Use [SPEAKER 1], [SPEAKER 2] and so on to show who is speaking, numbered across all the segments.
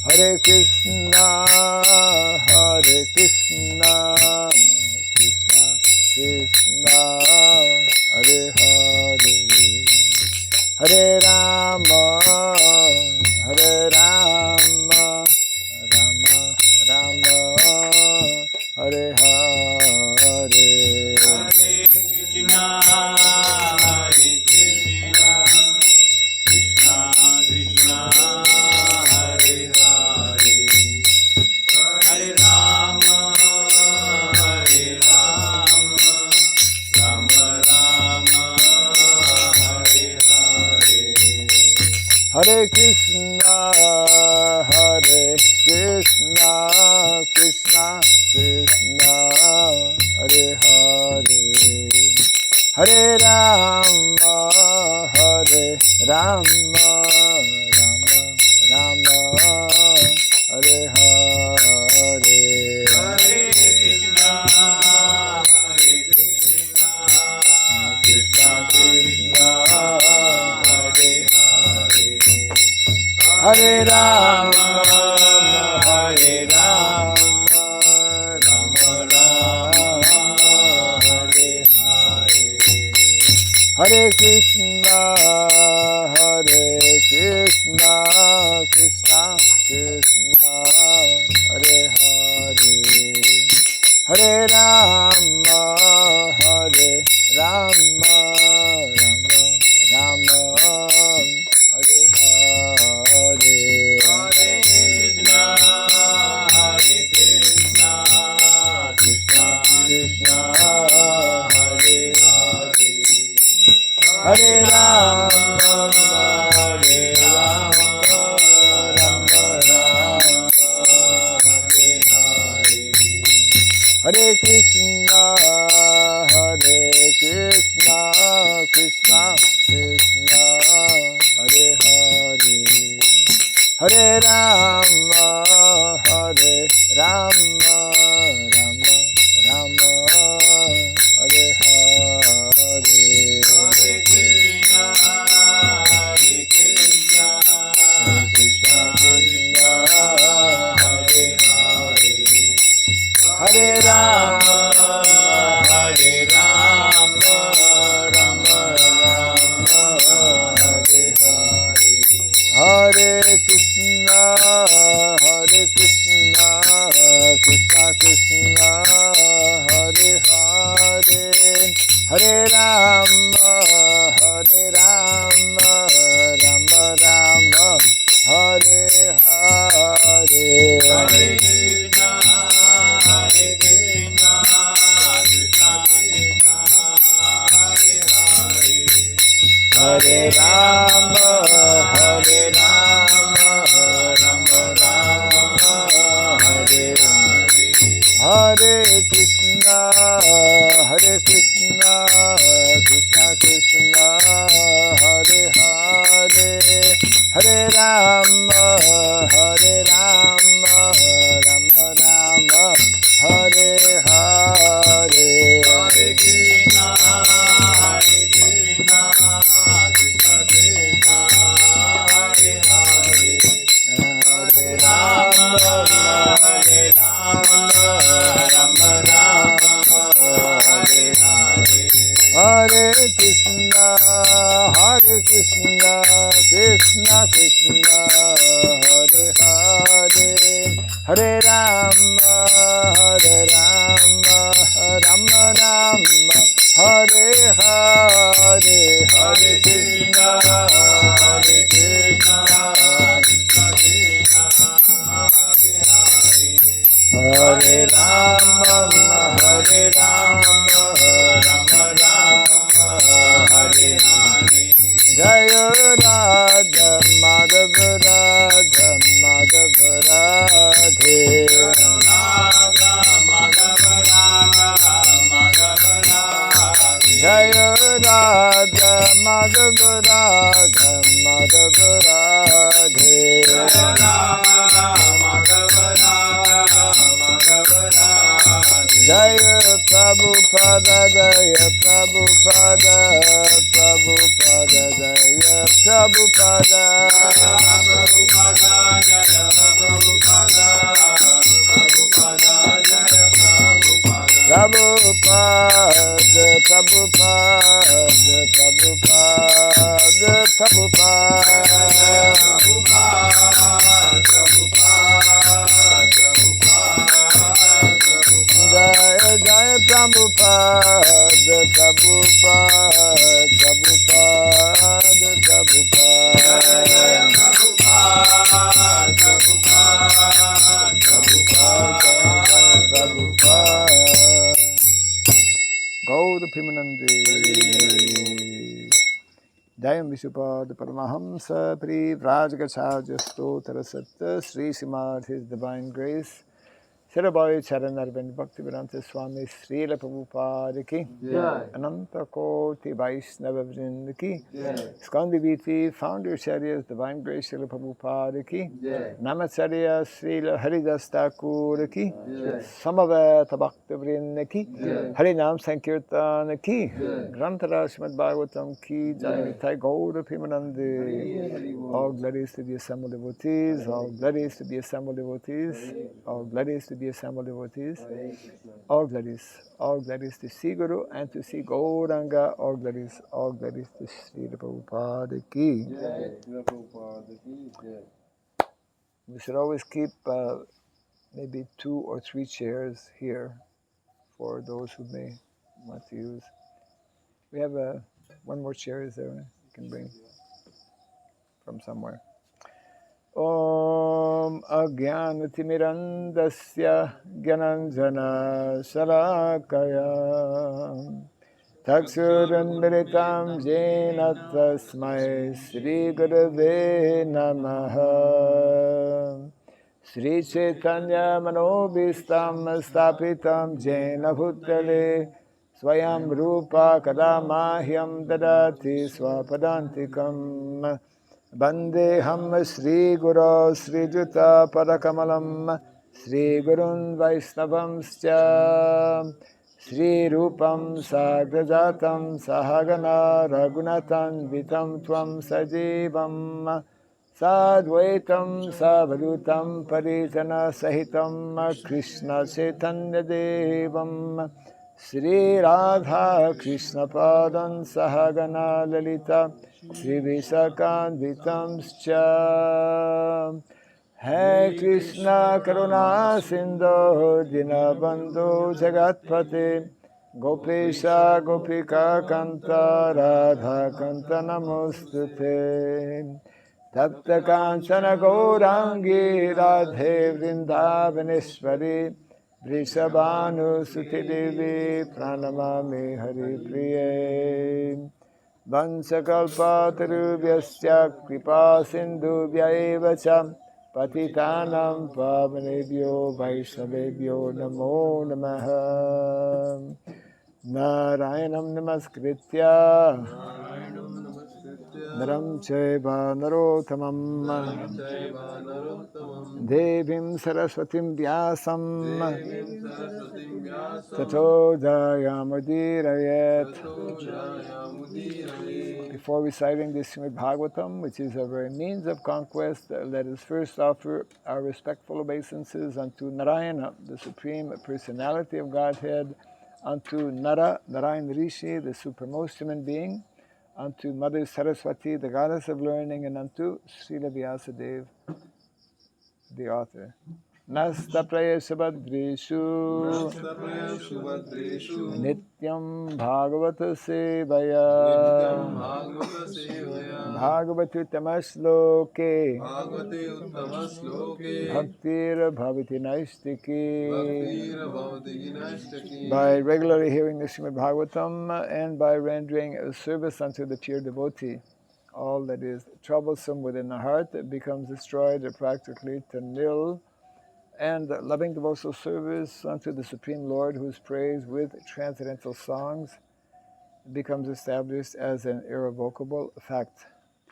[SPEAKER 1] Hare Krishna, Hare Krishna, Krishna Krishna, Hare Hare, Hare Rama, Hare Rama, Rama Rama, Hare Hare.
[SPEAKER 2] Hare Krishna, Hare Krishna, Krishna Krishna, Hare Hare, Hare Rama, Hare Rama, Rama Rama, Hare Hare.
[SPEAKER 1] Hare Krishna, Hare Krishna, Krishna Krishna, Hare Hare, Hare Rama, Hare Rama, Rama Rama, Hare Hare.
[SPEAKER 2] Hare Krishna, Hare Krishna, Krishna Krishna, Hare Hare, Hare Rama, Hare Rama, Rama Rama, Hare Hare.
[SPEAKER 1] Hare Krishna, Hare Krishna, Krishna Krishna, Hare Hare, Hare Rama, Hare Rama, Rama Rama, Hare Hare.
[SPEAKER 2] Hare Krishna, Hare Krishna, Krishna Krishna, Hare Hare, Hare Rama, Hare Rama, Rama Rama, Hare Hare.
[SPEAKER 1] Hare Krishna, Hare Krishna, Krishna Krishna, Hare Hare, Hare Rama, Hare Rama, Rama Rama, Hare Hare.
[SPEAKER 2] Hare Krishna, Hare Krishna, Krishna Krishna, Hare Hare, Hare Rama, Hare Rama, Rama Rama, Hare Hare.
[SPEAKER 1] Hare Krishna, Hare Krishna, Krishna Krishna, Hare Hare, Hare Rama, Hare Rama, Rama Rama, Hare Hare.
[SPEAKER 2] Hare Krishna, Hare Krishna, Krishna Krishna, Hare Hare,
[SPEAKER 1] Hare Rama, Hare Rama, Rama Rama, Hare Hare. Hare Krishna, Hare Krishna, Krishna Krishna, Hare Hare, Hare Rama, Hare Rama, Rama Rama, Hare Hare.
[SPEAKER 2] Hare Krishna, Hare Krishna, Krishna Krishna, Hare Hare, Hare Rama, Hare Rama, Rama Rama, Hare Hare.
[SPEAKER 1] Hare Krishna, Hare Krishna, Krishna Krishna, Hare Hare, Hare Rama, Hare Rama, Rama Rama, Hare Hare. Hare Krishna, Hare Krishna,
[SPEAKER 2] Krishna Krishna, Hare Hare,
[SPEAKER 1] Hare Rama, Hare Rama, Rama Rama, Hare Hare. Jaya Radha Madhava Radha Madhava Radhe.
[SPEAKER 2] Radha Madhava Radha Madhava Radhe,
[SPEAKER 1] Jaya Radha Madhava Radha Madhava Radhe.
[SPEAKER 2] Radha Madhava Radha Madhava Radhe,
[SPEAKER 1] Jaya Prabhupada, Jaya Prabhupada, Prabhupada, Jaya Prabhupada.
[SPEAKER 2] Prabhupada, Jaya Prabhupada,
[SPEAKER 1] Prabhupada, Prabhupada, Prabhupada, Jaya Jaya Prabhupada, Prabhupada, Prabhupada, Prabhupada. Gaura Pimanande. Jayam Vishupad Paramahamsa Pri Vrajagacharya Stotra Satta Sri Srimad His Divine Grace Sirabai Charanarvind Bhaktivedanta Swami Srila Prabhupada Ki Ananta Koti Vaishnava Vrinda Ki Skandi Viti Founder Charyas Divine Grace Srila Prabhupada Ki Namacharya Srila Haridas Thakur Ki Samaveta Bhakti Vrinda Ki Harinam Sankirtan Ki Grantara Srimad Bhagavatam Ki Jananitai Gaura Pimanande. All glories to the assembled devotees, all glories to the assembled devotees, all glories to the assembled devotees, all glories to Sri Guru and to Sri Gauranga, all glories to Sri Prabhupada Ki. We should always keep maybe 2 or 3 chairs here for those who may want to use. We have one more chair, is there? You can bring from somewhere. Om Agyanatimirandasya Gyananjana Salakaya Taksurandritam Jena Tasmai Sri Gurave Namaha Sri Chaitanya Manobhistam Stapitam Jena Bhutale Swayam Rupa Kadamahyam Dadati Swapadantikam Vandeham Sri Guru Sri Juta Padakamalam Sri Gurun Vaisnavamscha Sri Rupam Sagrajatam Sahagana Raghunatan Vitam Tvam Sajivam Sadvaitam Savadutam Paritana Sahitam Krishna Chaitanya Devam Sri Radha Krishna Padan Sahagana Lalita Sri Visakanvitamscha Hai Krishna Karuna Sindhu Dinabandhu Jagatpate Gopesha Gopika Kanta Radha Kanta Namostute Tapta Kanchana Gaurangi Radhe Vrindavaneshwari Vrishabhanu Suti Devi Pranamami Hari Priye Vansakalpatarubhyasya kripa sindhubhya eva cha patitanam pavanebhyo vaishnavebhyo namo namaha Narayanam namaskritya Naram chaiva narottamam Devim saraswatim vyasam Tato jayamudirayet. Before reciting the Srimad Bhagavatam, which is our very means of conquest, let us first offer our respectful obeisances unto Narayana, the Supreme Personality of Godhead, unto Nara, Narayan Rishi, the supremmost human being, unto Mother Saraswati, the goddess of learning, and unto Srila Vyasadeva, the author. Nasta Prayashabhadreshu Nityam Bhagavata Sevaya Bhagavati Tamasloke Bhaktir Bhavati Naistiki. By regularly hearing the Srimad Bhagavatam and by rendering a service unto the pure devotee, all that is troublesome within the heart becomes destroyed practically to nil, and loving devotional service unto the Supreme Lord, whose praise with transcendental songs becomes established as an irrevocable fact.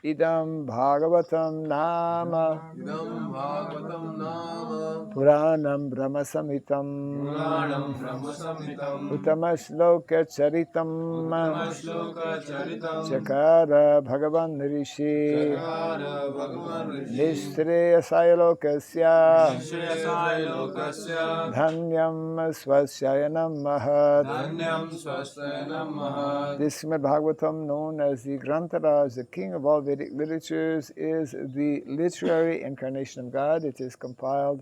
[SPEAKER 1] Idam Bhagavatam Nama
[SPEAKER 2] Idam Bhagavatam Nama
[SPEAKER 1] Puranam Brahmasamitam
[SPEAKER 2] Puranam Brahmasamitam
[SPEAKER 1] Utamashloka Charitam
[SPEAKER 2] Utamashloka Charitam
[SPEAKER 1] Chakara Bhagavan Rishi
[SPEAKER 2] Chakara Bhagavan Rishi
[SPEAKER 1] Nishreya Sayalokasya
[SPEAKER 2] Shreyasaya Lokasya
[SPEAKER 1] Dhanyam Swasyayanam Mahat.
[SPEAKER 2] Dhanyam Swasthayana Mahat.
[SPEAKER 1] This Srimad Bhagavatam, known as the Grantaraj, the king of all Vedic literatures, is the literary incarnation of God. It is compiled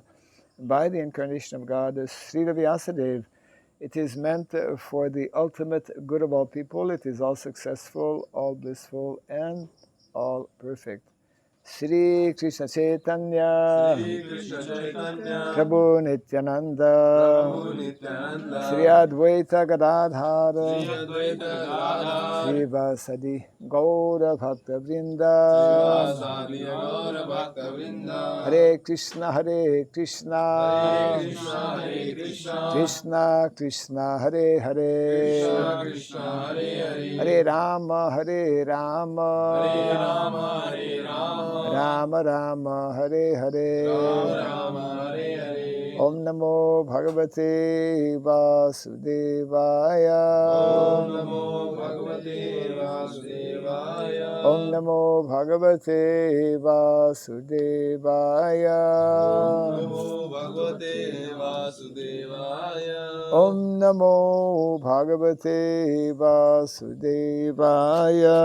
[SPEAKER 1] by the incarnation of God, Sridham Vyasadeva. It is meant for the ultimate good of all people. It is all successful, all blissful, and all perfect. Shri Krishna Chaitanya,
[SPEAKER 2] Shri Krishna Chaitanya
[SPEAKER 1] Prabhu Nityananda,
[SPEAKER 2] Prabhu Nityananda
[SPEAKER 1] Shri Advaita Gadadhara,
[SPEAKER 2] Shri Advaita Gadadhar
[SPEAKER 1] Shri Vasadi Gaura Bhakta
[SPEAKER 2] Shiva
[SPEAKER 1] Vrinda,
[SPEAKER 2] Sadi Gaura Bhakta Vrinda
[SPEAKER 1] Hare Krishna, Hare Krishna,
[SPEAKER 2] Hare Krishna Hare Krishna
[SPEAKER 1] Krishna Krishna, Hare
[SPEAKER 2] Krishna
[SPEAKER 1] Hare,
[SPEAKER 2] Krishna Hare Hare
[SPEAKER 1] Hare Rama, Hare
[SPEAKER 2] Hare
[SPEAKER 1] Rama,
[SPEAKER 2] Rama Hare Rama
[SPEAKER 1] Rama Rama, Hare
[SPEAKER 2] Rama
[SPEAKER 1] Hare.
[SPEAKER 2] Rama Hare Hare
[SPEAKER 1] Om Namo Bhagavate Vasudevaya.
[SPEAKER 2] Om Namo Bhagavate Vasudevaya
[SPEAKER 1] Om Namo Bhagavate Vasudevaya.
[SPEAKER 2] Om Namo Bhagavate Vasudevaya
[SPEAKER 1] Om Namo Bhagavate Vasudevaya.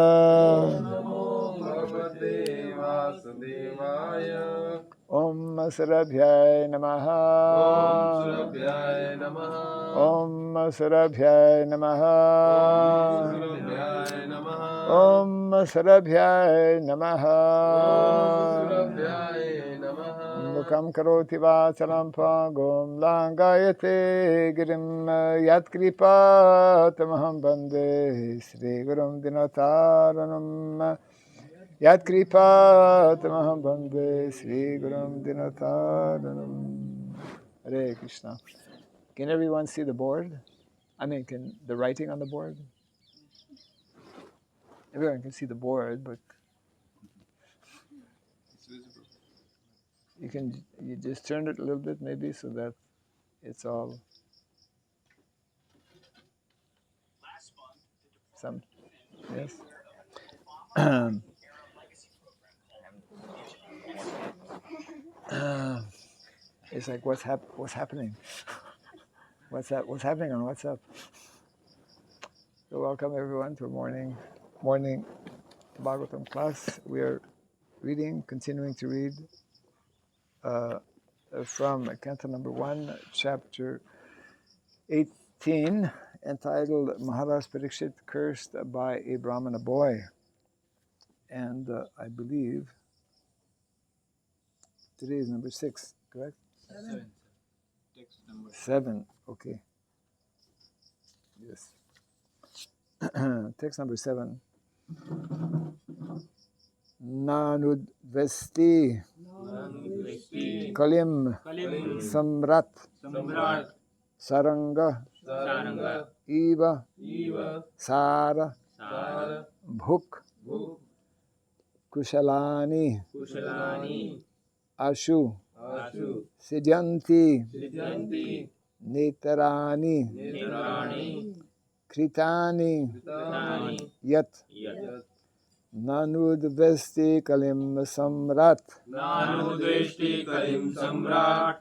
[SPEAKER 2] Om Namo Bhagavate Vasudevaya
[SPEAKER 1] Om Sarabhyay Namaha.
[SPEAKER 2] Om Surabhyaya Namaha
[SPEAKER 1] Om Sarabhyay Namaha.
[SPEAKER 2] Om Surabhyaya Namaha
[SPEAKER 1] Om Sarabhyay
[SPEAKER 2] Om
[SPEAKER 1] Namaha.
[SPEAKER 2] Surabhyaya Namaha
[SPEAKER 1] Mukam karoti vachalam pangum langayate girim yatkripa tamaham bande Sri Gurum Dinataranam yatkripa tamaham bande Sri Gurum Dinataranam. Hare Krishna. Can everyone see the board? I mean, can the writing on the board? Everyone can see the board, but you just turn it a little bit maybe so that it's all some yes. It's like what's happening? What's happening on WhatsApp? So welcome everyone to a morning Bhagavatam class. We are continuing to read from Canto number 1, chapter 18, entitled Maharaj Parikshit Cursed by a Brahmana Boy. And I believe today is number 6, correct?
[SPEAKER 2] 7. Text number
[SPEAKER 1] 7, okay. Yes. Text number 7. Nanudvesti Kalim Samrat Saranga Eva Sara Bhuk Kushalani Ashu Sidyanti Netarani Kritani Yat Nanudvesti Kalim Samrat
[SPEAKER 2] Nanudvesti Kalim Samrat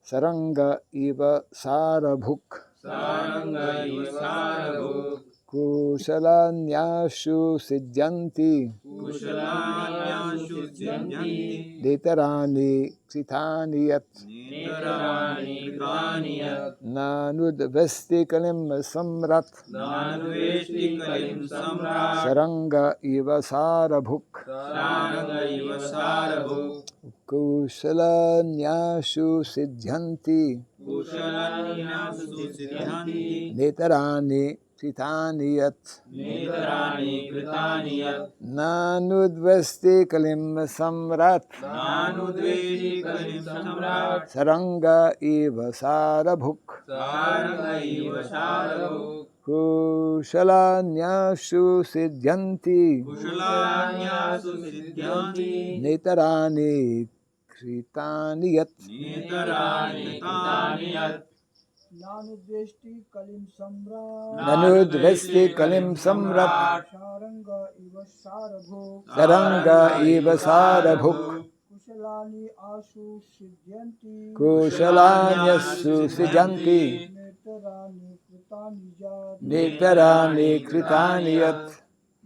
[SPEAKER 1] Saranga Eva Sarabhuk
[SPEAKER 2] Saranga Ivasarabhuk
[SPEAKER 1] Kushalanyashu Sidyanti
[SPEAKER 2] Kushalanyashu Sidyanti
[SPEAKER 1] Detarani Kritani Yat
[SPEAKER 2] Netarani Kritanyat
[SPEAKER 1] Nanudvesti Kalim Samrat
[SPEAKER 2] Nanudvesti Kalim Samrat
[SPEAKER 1] Saranga Eva Sarabhuk
[SPEAKER 2] Saranga Ivasarabhuk
[SPEAKER 1] Kushalanyashu Sidyanti
[SPEAKER 2] Kushalanyashu Sidyanti
[SPEAKER 1] Netarani Kritani Yat
[SPEAKER 2] Netarani Kritanyat
[SPEAKER 1] Nanudvesti Kalim Samrat
[SPEAKER 2] Nanudvesti Kalim Samrat
[SPEAKER 1] Saranga Eva Sarabhuk
[SPEAKER 2] Saranga Ivasarabhuk
[SPEAKER 1] Kushalanyashu siddhyanti
[SPEAKER 2] Kushalanyāsu siddhyanti.
[SPEAKER 1] Netarani kritani yat.
[SPEAKER 2] Nitarani kritaनि yat.
[SPEAKER 3] Nanudveshti kalim samrat
[SPEAKER 1] Nanudvesti kalim samrat
[SPEAKER 3] Saranga iva sarabho
[SPEAKER 1] Saranga iva sarabhuk
[SPEAKER 3] Kushalani ashu siddhyanti
[SPEAKER 1] Kushalanyasu siddhyanti
[SPEAKER 3] Netarani kritani jat
[SPEAKER 1] Netarani kritani yat.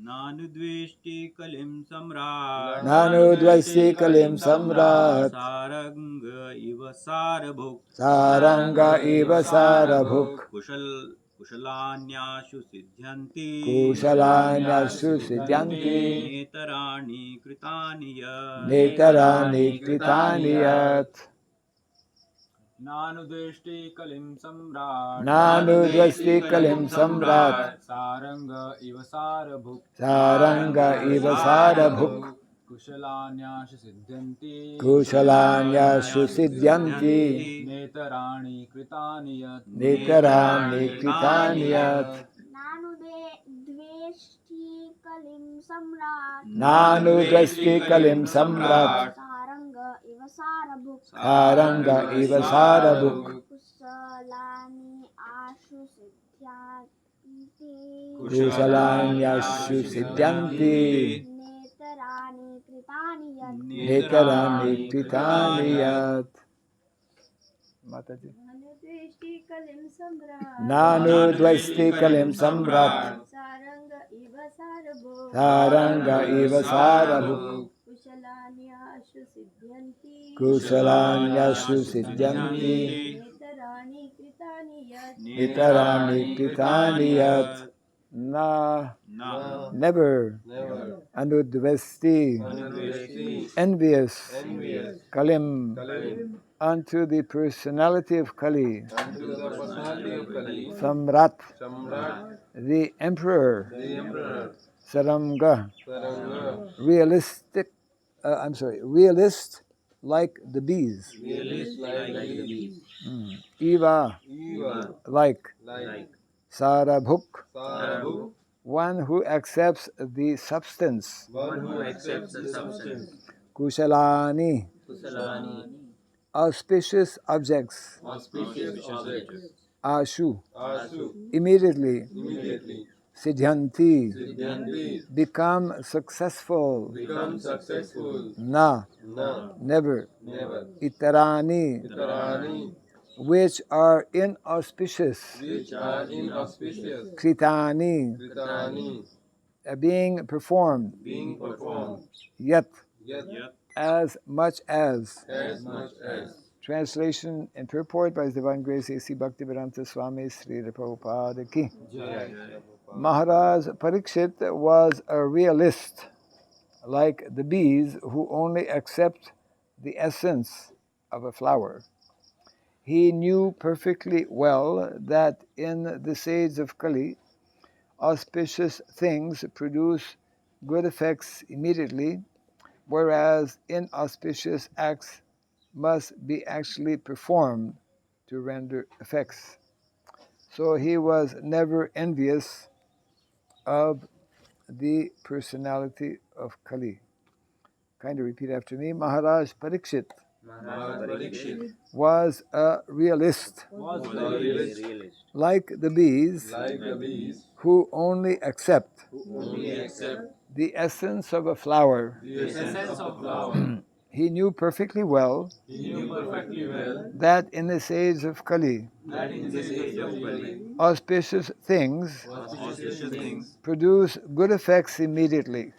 [SPEAKER 2] Nanudveshti kalim samrat.
[SPEAKER 1] Nanudvesti kalim samrat
[SPEAKER 2] Saranga iva sarabhuk.
[SPEAKER 1] Saranga iva sarabhuk
[SPEAKER 2] Kushalanyāshu siddhyanti.
[SPEAKER 1] Kushalanyasu siddhyanti
[SPEAKER 2] Netarani kritani yat.
[SPEAKER 1] Netarani kritani yat.
[SPEAKER 4] Nanudveshti kalim samrat
[SPEAKER 1] Nanudvesti kalim samrat
[SPEAKER 4] Saranga iva sarabhuk
[SPEAKER 1] Saranga iva sarabhuk
[SPEAKER 4] Kushalanyashu siddhyanti
[SPEAKER 1] Kushalanyasu siddhyanti
[SPEAKER 4] Netarani kritani yat
[SPEAKER 1] Netarani kritani yat.
[SPEAKER 5] Nanudveshti kalim samrat
[SPEAKER 1] Nanudvesti kalim samrat
[SPEAKER 5] Saranga iva sarabhuk
[SPEAKER 1] Saranga iva sarabhuk
[SPEAKER 5] Kusalani ashu siddhyanti
[SPEAKER 1] Kushalanyasu siddhyanti
[SPEAKER 5] Netarani kritani yat
[SPEAKER 1] Netarani kritani yat. Mataji.
[SPEAKER 5] Nanudveshti kalim samrat
[SPEAKER 1] Nanudvesti kalim samrat
[SPEAKER 5] Saranga iva sarabhuk
[SPEAKER 1] Saranga iva sarabhuk
[SPEAKER 5] Kushalani ashu siddhyanti
[SPEAKER 1] Kushalanyasu siddhyanti
[SPEAKER 5] Netarani kritani yat
[SPEAKER 1] Nitarani kritani yat. Never Anudvesti envious Kalim unto the personality of Kali Samrat the emperor Saranga realist like the bees. Eva like Sarabhuk one who accepts the substance. Kushalani auspicious objects. Ashu immediately. Siddhyanti become successful. Na never. Itarani which are inauspicious. Kritani being performed. Yet as much as. Translation and purport by His Divine Grace A.C. Bhaktivedanta Swami Sridham Prabhupada Ki. Maharaj Parikshit was a realist, like the bees who only accept the essence of a flower. He knew perfectly well that in this age of Kali, auspicious things produce good effects immediately, whereas inauspicious acts must be actually performed to render effects. So he was never envious of the personality of Kali. Kind of repeat after me. Maharaj Parikshit was a realist, like the bees, who only accept the essence of a flower. He knew perfectly well that in this age of Kali, auspicious things produce good effects immediately,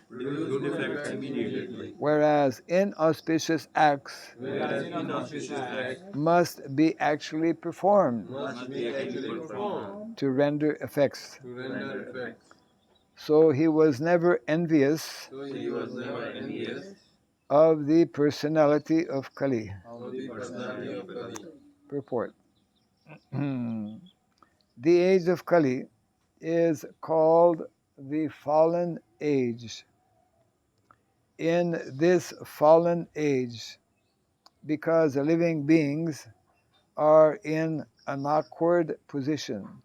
[SPEAKER 1] whereas inauspicious acts must be actually performed to render effects. So he was never envious of the personality of Kali. Purport. The age of Kali is called the fallen age. In this fallen age, because the living beings are in an awkward position,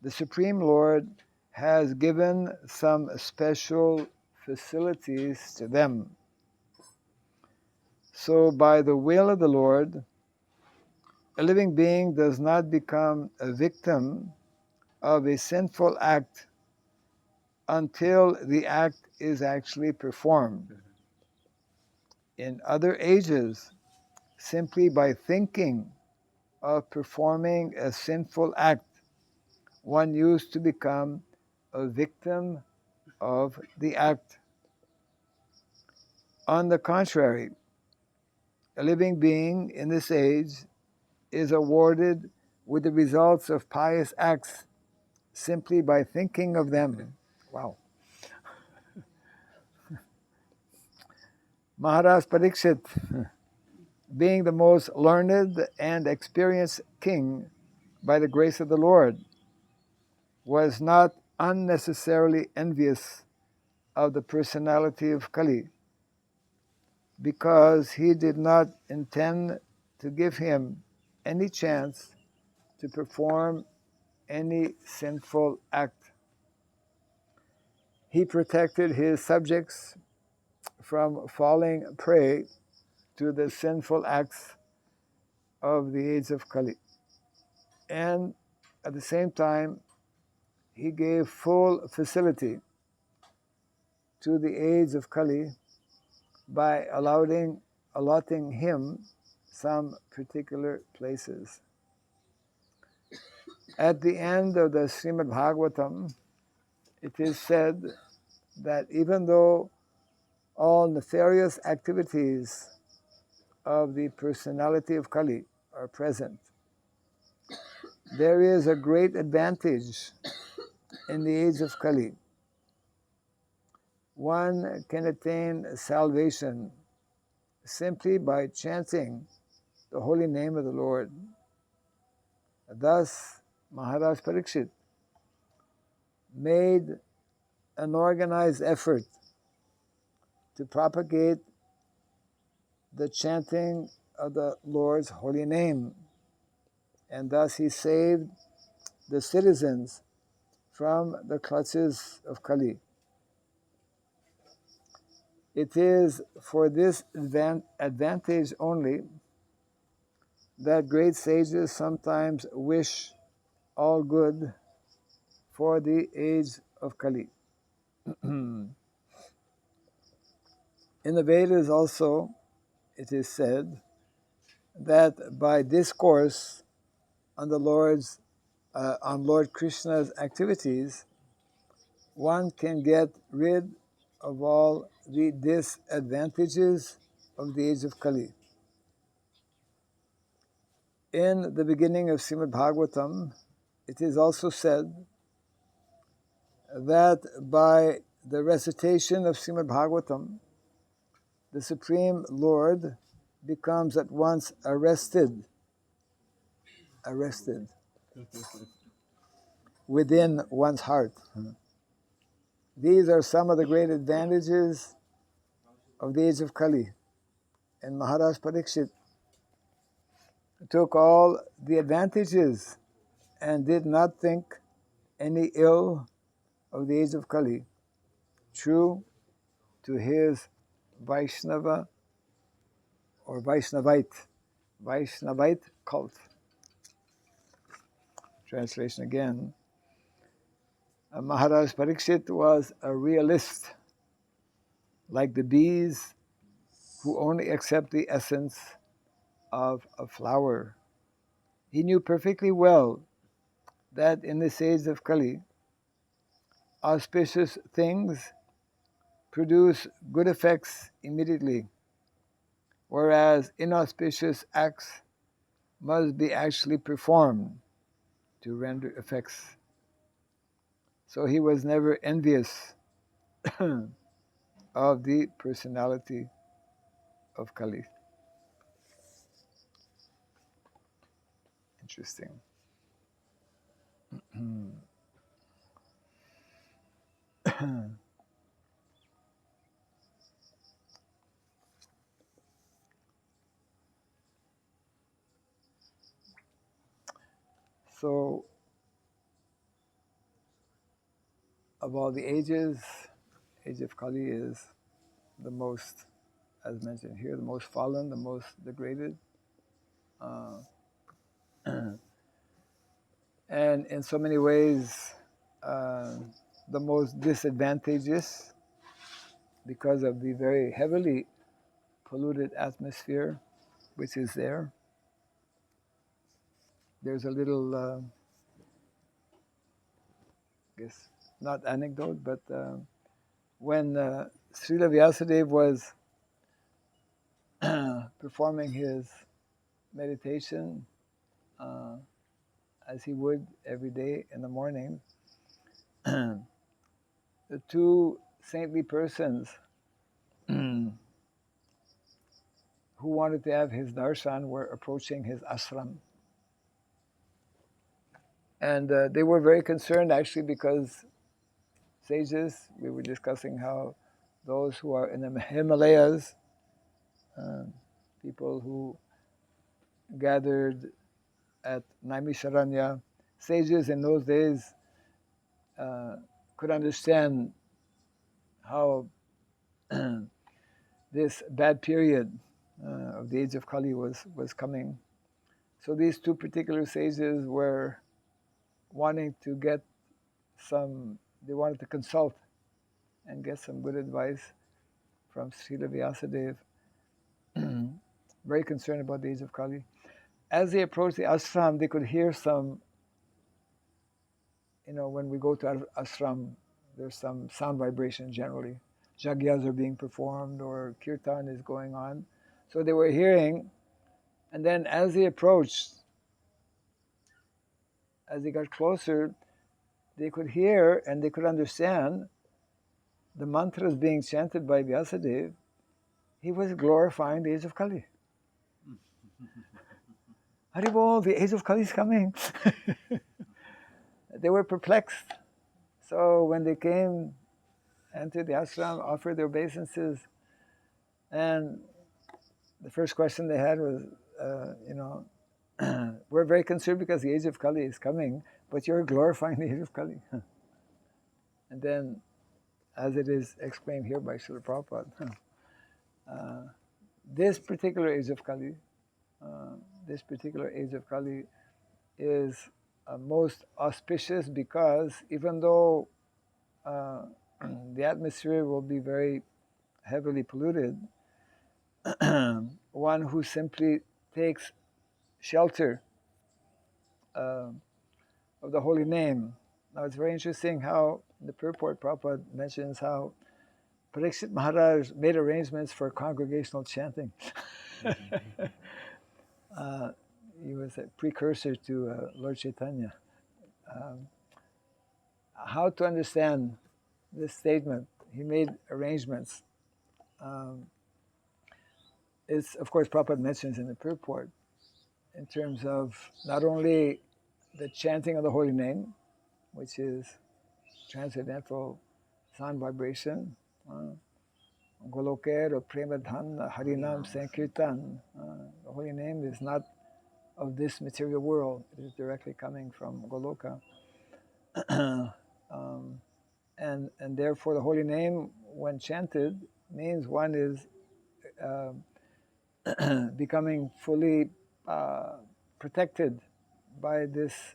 [SPEAKER 1] the Supreme Lord has given some special facilities to them. So by the will of the Lord, a living being does not become a victim of a sinful act until the act is actually performed. In other ages, simply by thinking of performing a sinful act, one used to become a victim of the act. On the contrary, a living being in this age is awarded with the results of pious acts simply by thinking of them. Wow. Maharaj Parikshit, being the most learned and experienced king by the grace of the Lord, was not unnecessarily envious of the personality of Kali, because he did not intend to give him any chance to perform any sinful act. He protected his subjects from falling prey to the sinful acts of the age of Kali. And at the same time, he gave full facility to the age of Kali by allotting him some particular places. At the end of the Srimad Bhagavatam, it is said that even though all nefarious activities of the personality of Kali are present, there is a great advantage in the age of Kali. One can attain salvation simply by chanting the holy name of the Lord. Thus, Maharaj Parikshit made an organized effort to propagate the chanting of the Lord's holy name, and thus he saved the citizens from the clutches of Kali. It is for this advantage only that great sages sometimes wish all good for the age of Kali. In the Vedas also, it is said that by discourse on on Lord Krishna's activities, one can get rid of all the disadvantages of the age of Kali. In the beginning of Srimad Bhagavatam, it is also said that by the recitation of Srimad Bhagavatam, the Supreme Lord becomes at once arrested within one's heart. These are some of the great advantages of the age of Kali. And Maharaj Parikshit took all the advantages and did not think any ill of the age of Kali, true to his Vaishnava or Vaishnavite cult. Translation again. Maharaj Parikshit was a realist, like the bees who only accept the essence of a flower. He knew perfectly well that in this age of Kali, auspicious things produce good effects immediately, whereas inauspicious acts must be actually performed to render effects. So he was never envious of the personality of Kali. Interesting. So of all the ages, age of Kali is the most, as mentioned here, the most fallen, the most degraded. And in so many ways, the most disadvantageous because of the very heavily polluted atmosphere which is there. There's a little, I guess, not anecdote, but when Srila Vyasadeva was performing his meditation, as he would every day in the morning, the two saintly persons who wanted to have his darshan were approaching his ashram. And they were very concerned actually because sages, we were discussing how those who are in the Himalayas, people who gathered at Naimisharanya, sages in those days could understand how this bad period of the age of Kali was coming. So these two particular sages were wanting to get they wanted to consult and get some good advice from Srila Vyasadeva, very concerned about the age of Kali. As they approached the ashram, they could hear some, when we go to ashram, there's some sound vibration generally. Jagyas are being performed or kirtan is going on. So they were hearing, and then as they approached, as they got closer, they could hear and they could understand the mantras being chanted by Vyasadeva. He was glorifying the age of Kali. Haribol, the age of Kali is coming. They were perplexed. So when they came, entered the ashram, offered their obeisances, and the first question they had was, we're very concerned because the age of Kali is coming, but you're glorifying the age of Kali. And then, as it is explained here by Srila Prabhupada, this particular age of Kali is most auspicious because even though the atmosphere will be very heavily polluted, one who simply takes shelter of the holy name. Now it's very interesting how in the purport Prabhupada mentions how Parikshit Maharaj made arrangements for congregational chanting. He was a precursor to Lord Chaitanya. How to understand this statement? He made arrangements. It's, of course, Prabhupada mentions in the purport in terms of not only the chanting of the holy name, which is transcendental sound vibration, Goloker or Premadhan, Harinam Sankirtan. The holy name is not of this material world, it is directly coming from Goloka. And therefore the holy name, when chanted, means one is becoming fully protected by this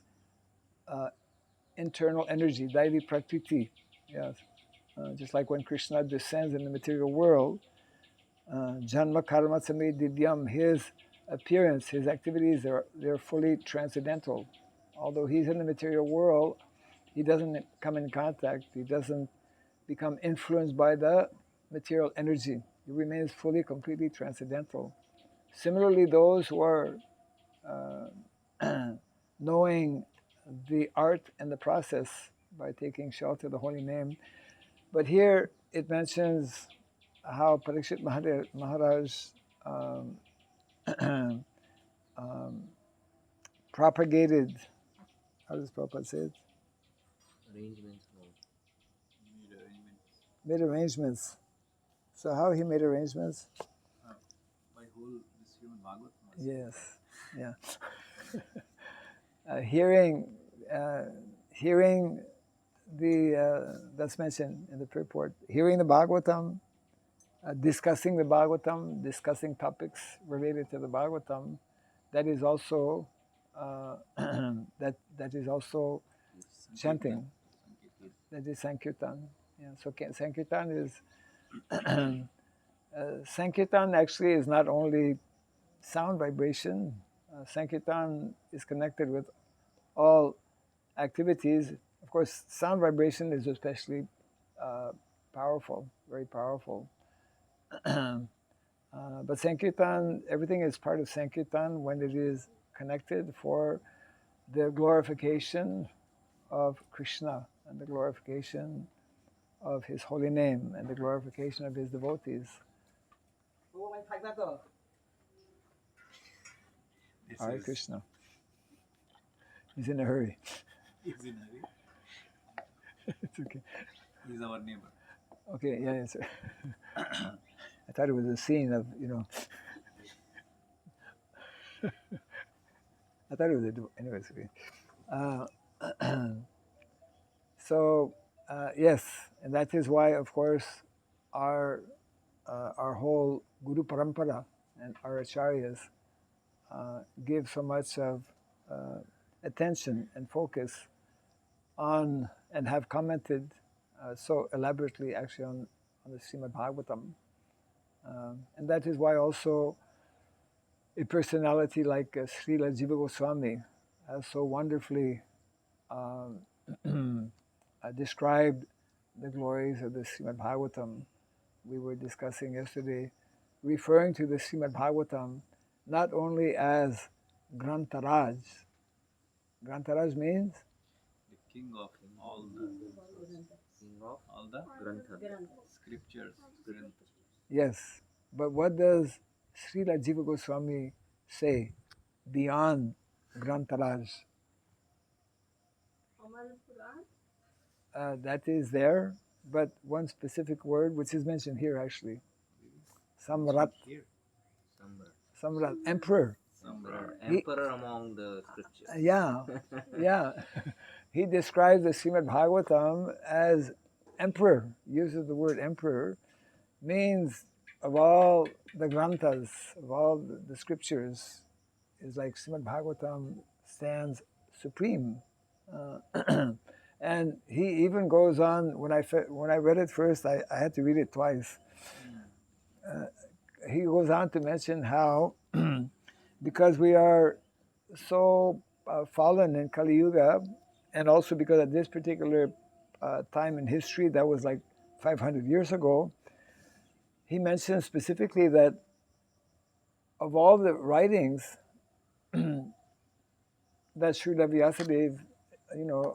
[SPEAKER 1] internal energy, Daivi Prakriti. Yes. Just like when Krishna descends in the material world, Janma Karma Same Divyam, his appearance, his activities, they're fully transcendental. Although he's in the material world, he doesn't come in contact, he doesn't become influenced by the material energy. He remains fully, completely transcendental. Similarly, those who are knowing the art and the process by taking shelter of the holy name. But here it mentions how Parikshit Maharaj propagated, how does Prabhupada say it? Made arrangements. So how he made arrangements?
[SPEAKER 4] By whole this Srimad Bhagavatam.
[SPEAKER 1] Yes, yeah. Hearing that's mentioned in the purport. Hearing the Bhagavatam, discussing the Bhagavatam, discussing topics related to the Bhagavatam, that is also that is also chanting. That is Sankirtan. Yeah, so Sankirtan is Sankirtan actually is not only sound vibration. Sankirtan is connected with all activities. Of course, sound vibration is especially powerful, very powerful. But Sankirtan, everything is part of Sankirtan when it is connected for the glorification of Krishna and the glorification of his holy name and the glorification of his devotees. Hare Krishna. He's in a hurry.
[SPEAKER 4] He's in a hurry.
[SPEAKER 1] It's okay.
[SPEAKER 4] He's our neighbor.
[SPEAKER 1] Okay, yeah, yes. I thought it was a scene of, I thought it was anyways. Okay. So yes, and that is why, of course, our whole Guru Parampara and our acharyas give so much of attention and focus on, and have commented so elaborately actually on the Srimad Bhagavatam. And that is why also a personality like Srila Jiva Goswami has so wonderfully described the glories of the Srimad Bhagavatam. We were discussing yesterday, referring to the Srimad Bhagavatam not only as Grantaraj. Grantaraj means?
[SPEAKER 4] The king of all the scriptures.
[SPEAKER 1] Yes, but what does Srila Jiva Goswami say beyond Grantaraj? That is there, but one specific word which is mentioned here actually. Samrat. Samrat, emperor.
[SPEAKER 6] Emperor among the scriptures.
[SPEAKER 1] Yeah. He describes the Srimad Bhagavatam as emperor, uses the word emperor, means of all the granthas, of all the scriptures, is like Srimad Bhagavatam stands supreme. And he even goes on, when I read it first, I had to read it twice. He goes on to mention how, because we are so fallen in Kali Yuga, and also because at this particular time in history, that was like 500 years ago, he mentions specifically that of all the writings that Srila Vyasadeva,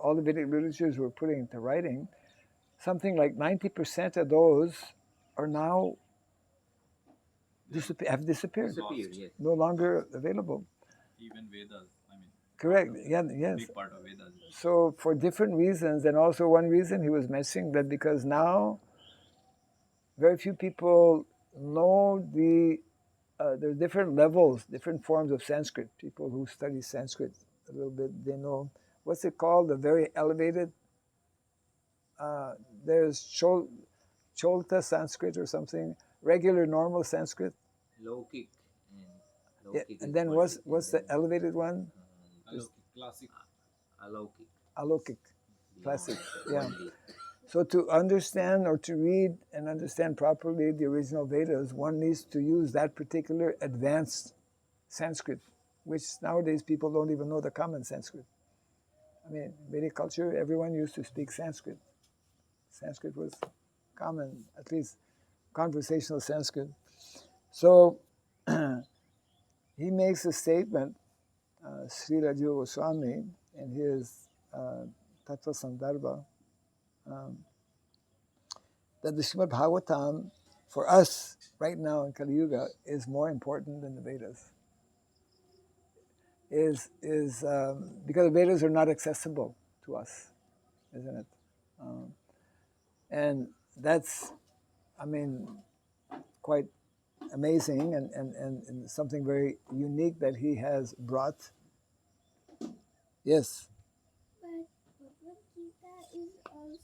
[SPEAKER 1] all the Vedic literatures were putting into writing, something like 90% of those are now have disappeared.
[SPEAKER 6] Yes.
[SPEAKER 1] No longer available.
[SPEAKER 4] Even Vedas,
[SPEAKER 1] Correct. Yeah, yes.
[SPEAKER 4] big part of Vedas.
[SPEAKER 1] So for different reasons, and also one reason he was mentioning that because now very few people know there's different levels, different forms of Sanskrit. People who study Sanskrit a little bit, they know, what's it called, the very elevated, there's Cholta Sanskrit or something, regular normal Sanskrit.
[SPEAKER 6] Lockic.
[SPEAKER 1] And then what's the elevated one?
[SPEAKER 4] Classic.
[SPEAKER 6] Alokik.
[SPEAKER 1] Classic, yeah. So to understand or to read and understand properly the original Vedas, one needs to use that particular advanced Sanskrit, which nowadays people don't even know the common Sanskrit. I mean, Vedic culture, everyone used to speak Sanskrit. Sanskrit was common, at least conversational Sanskrit. So he makes a statement, Srila Jiva Goswami, in his Tattva Sandarbha, that the Srimad Bhagavatam, for us right now in Kali Yuga, is more important than the Vedas. Is because the Vedas are not accessible to us, isn't it? And that's, quite amazing and something very unique that he has brought. Yes.
[SPEAKER 5] But Bhagavad Gita is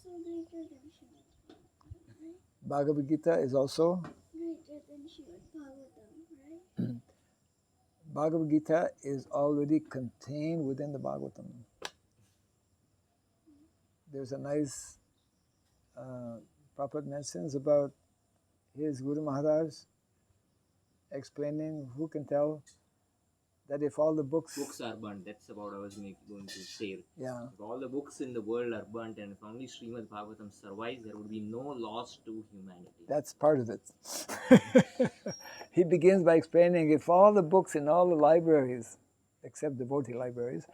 [SPEAKER 5] also greater than Srimad Bhagavatam, right?
[SPEAKER 1] Bhagavad Gita is also
[SPEAKER 5] Greater than Srimad Bhagavatam, right?
[SPEAKER 1] Bhagavad Gita is already contained within the Bhagavatam. There's a nice Prabhupada mentions about his Guru Maharaj explaining, who can tell, that if all the books
[SPEAKER 6] Are burnt. That's about I was going to say.
[SPEAKER 1] Yeah.
[SPEAKER 6] If all the books in the world are burnt and if only Srimad Bhagavatam survives, there would be no loss to humanity.
[SPEAKER 1] That's part of it. He begins by explaining, if all the books in all the libraries, except devotee libraries,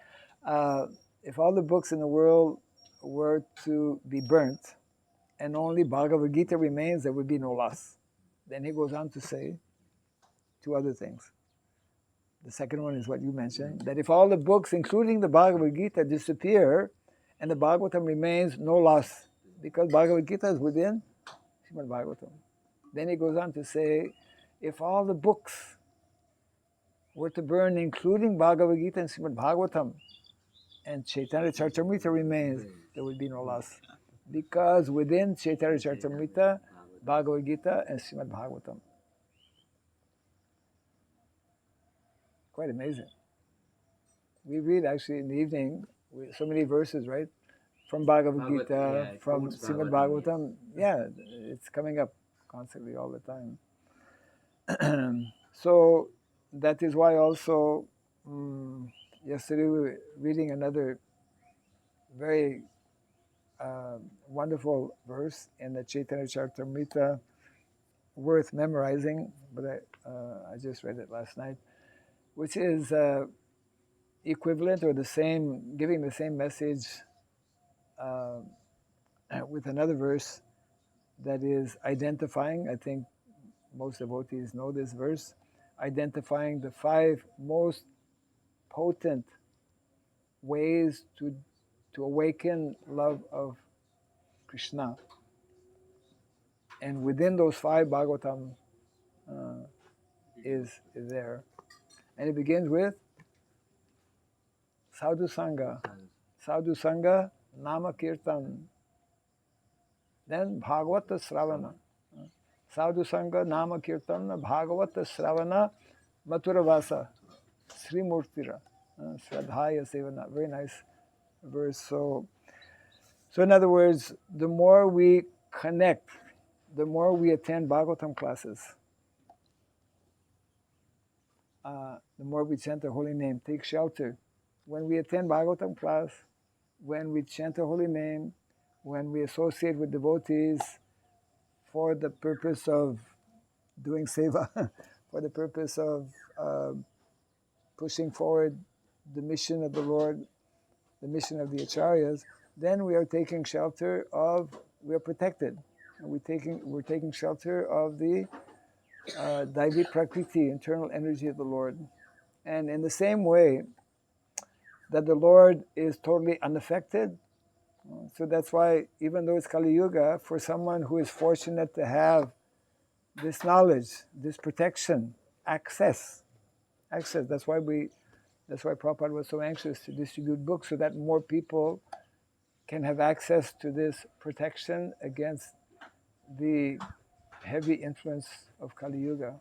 [SPEAKER 1] if all the books in the world were to be burnt and only Bhagavad Gita remains, there would be no loss. Then he goes on to say two other things. The second one is what you mentioned, that if all the books, including the Bhagavad Gita, disappear and the Bhagavatam remains, no loss, because Bhagavad Gita is within Srimad Bhagavatam. Then he goes on to say, if all the books were to burn, including Bhagavad Gita and Srimad Bhagavatam, and Chaitanya Charitamrita remains, there would be no loss. Because within Chaitanya Charitamrita, Bhagavad Gita and Srimad Bhagavatam. Quite amazing. We read actually in the evening so many verses, right? From Bhagavad Gita, from Srimad Bhagavatam. Yeah, it's coming up constantly all the time. So that is why also yesterday we were reading another very wonderful verse in the Chaitanya Charitamrita, worth memorizing, but I just read it last night, which is equivalent or the same, giving the same message with another verse that is identifying, I think most devotees know this verse, identifying the 5 most potent ways to awaken love of Krishna. And within those 5, Bhagavatam is there. And it begins with Sadhu Sangha. Sadhu Sangha, Nama Kirtan. Then Bhagavata Sravana. Sadhu Sangha, Nama Kirtan, Bhagavata Sravana, Mathura Vasa, Sri Murtira, Sradhaya Sevana. Very nice verse. So in other words, the more we connect, the more we attend Bhagavatam classes, the more we chant the holy name, take shelter. When we attend Bhagavatam class, when we chant the holy name, when we associate with devotees for the purpose of doing seva, for the purpose of pushing forward the mission of the Lord, the mission of the Acharyas, then we are taking shelter of, we are protected. And we're taking shelter of the Daivi Prakriti, internal energy of the Lord. And in the same way that the Lord is totally unaffected, so that's why even though it's Kali Yuga, for someone who is fortunate to have this knowledge, this protection, access, that's why Prabhupada was so anxious to distribute books so that more people can have access to this protection against the heavy influence of Kali Yuga.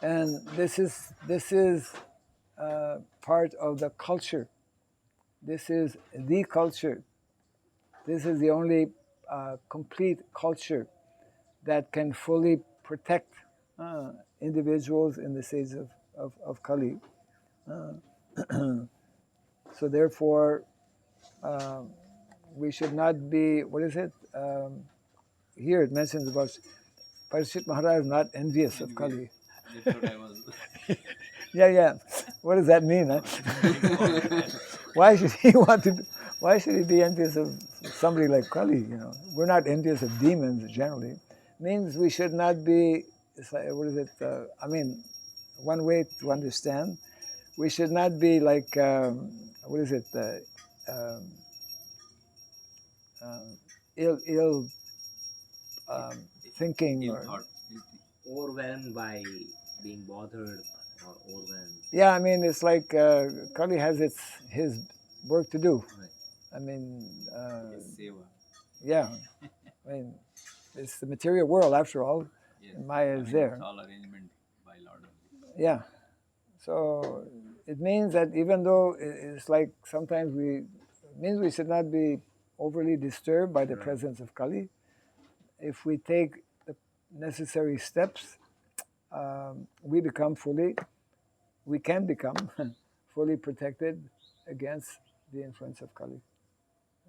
[SPEAKER 1] And this is part of the culture. This is the culture. This is the only complete culture that can fully protect individuals in the stage of Kali. So therefore, we should not be, what is it? Here it mentions about Parishit Maharaj is not envious of Kali.
[SPEAKER 4] That's what I was.
[SPEAKER 1] Yeah. What does that mean? Huh? Why should he be envious of somebody like Kali? We're not envious of demons generally. It means we should not be. What is it? One way to understand, we should not be like what is it? Ill thinking or
[SPEAKER 6] Overwhelmed by being bothered or overwhelmed.
[SPEAKER 1] Yeah, it's like Kali has his work to do.
[SPEAKER 6] Right.
[SPEAKER 1] I mean,
[SPEAKER 4] His seva.
[SPEAKER 1] yeah, I mean, it's the material world after all.
[SPEAKER 4] Yes.
[SPEAKER 1] And Maya is
[SPEAKER 4] It's
[SPEAKER 1] there.
[SPEAKER 4] all arrangement by Lord only.
[SPEAKER 1] Yeah. So it means that even though it's like sometimes it means we should not be overly disturbed by the
[SPEAKER 6] Right.
[SPEAKER 1] presence of Kali. If we take the necessary steps, we can become fully protected against the influence of Kali.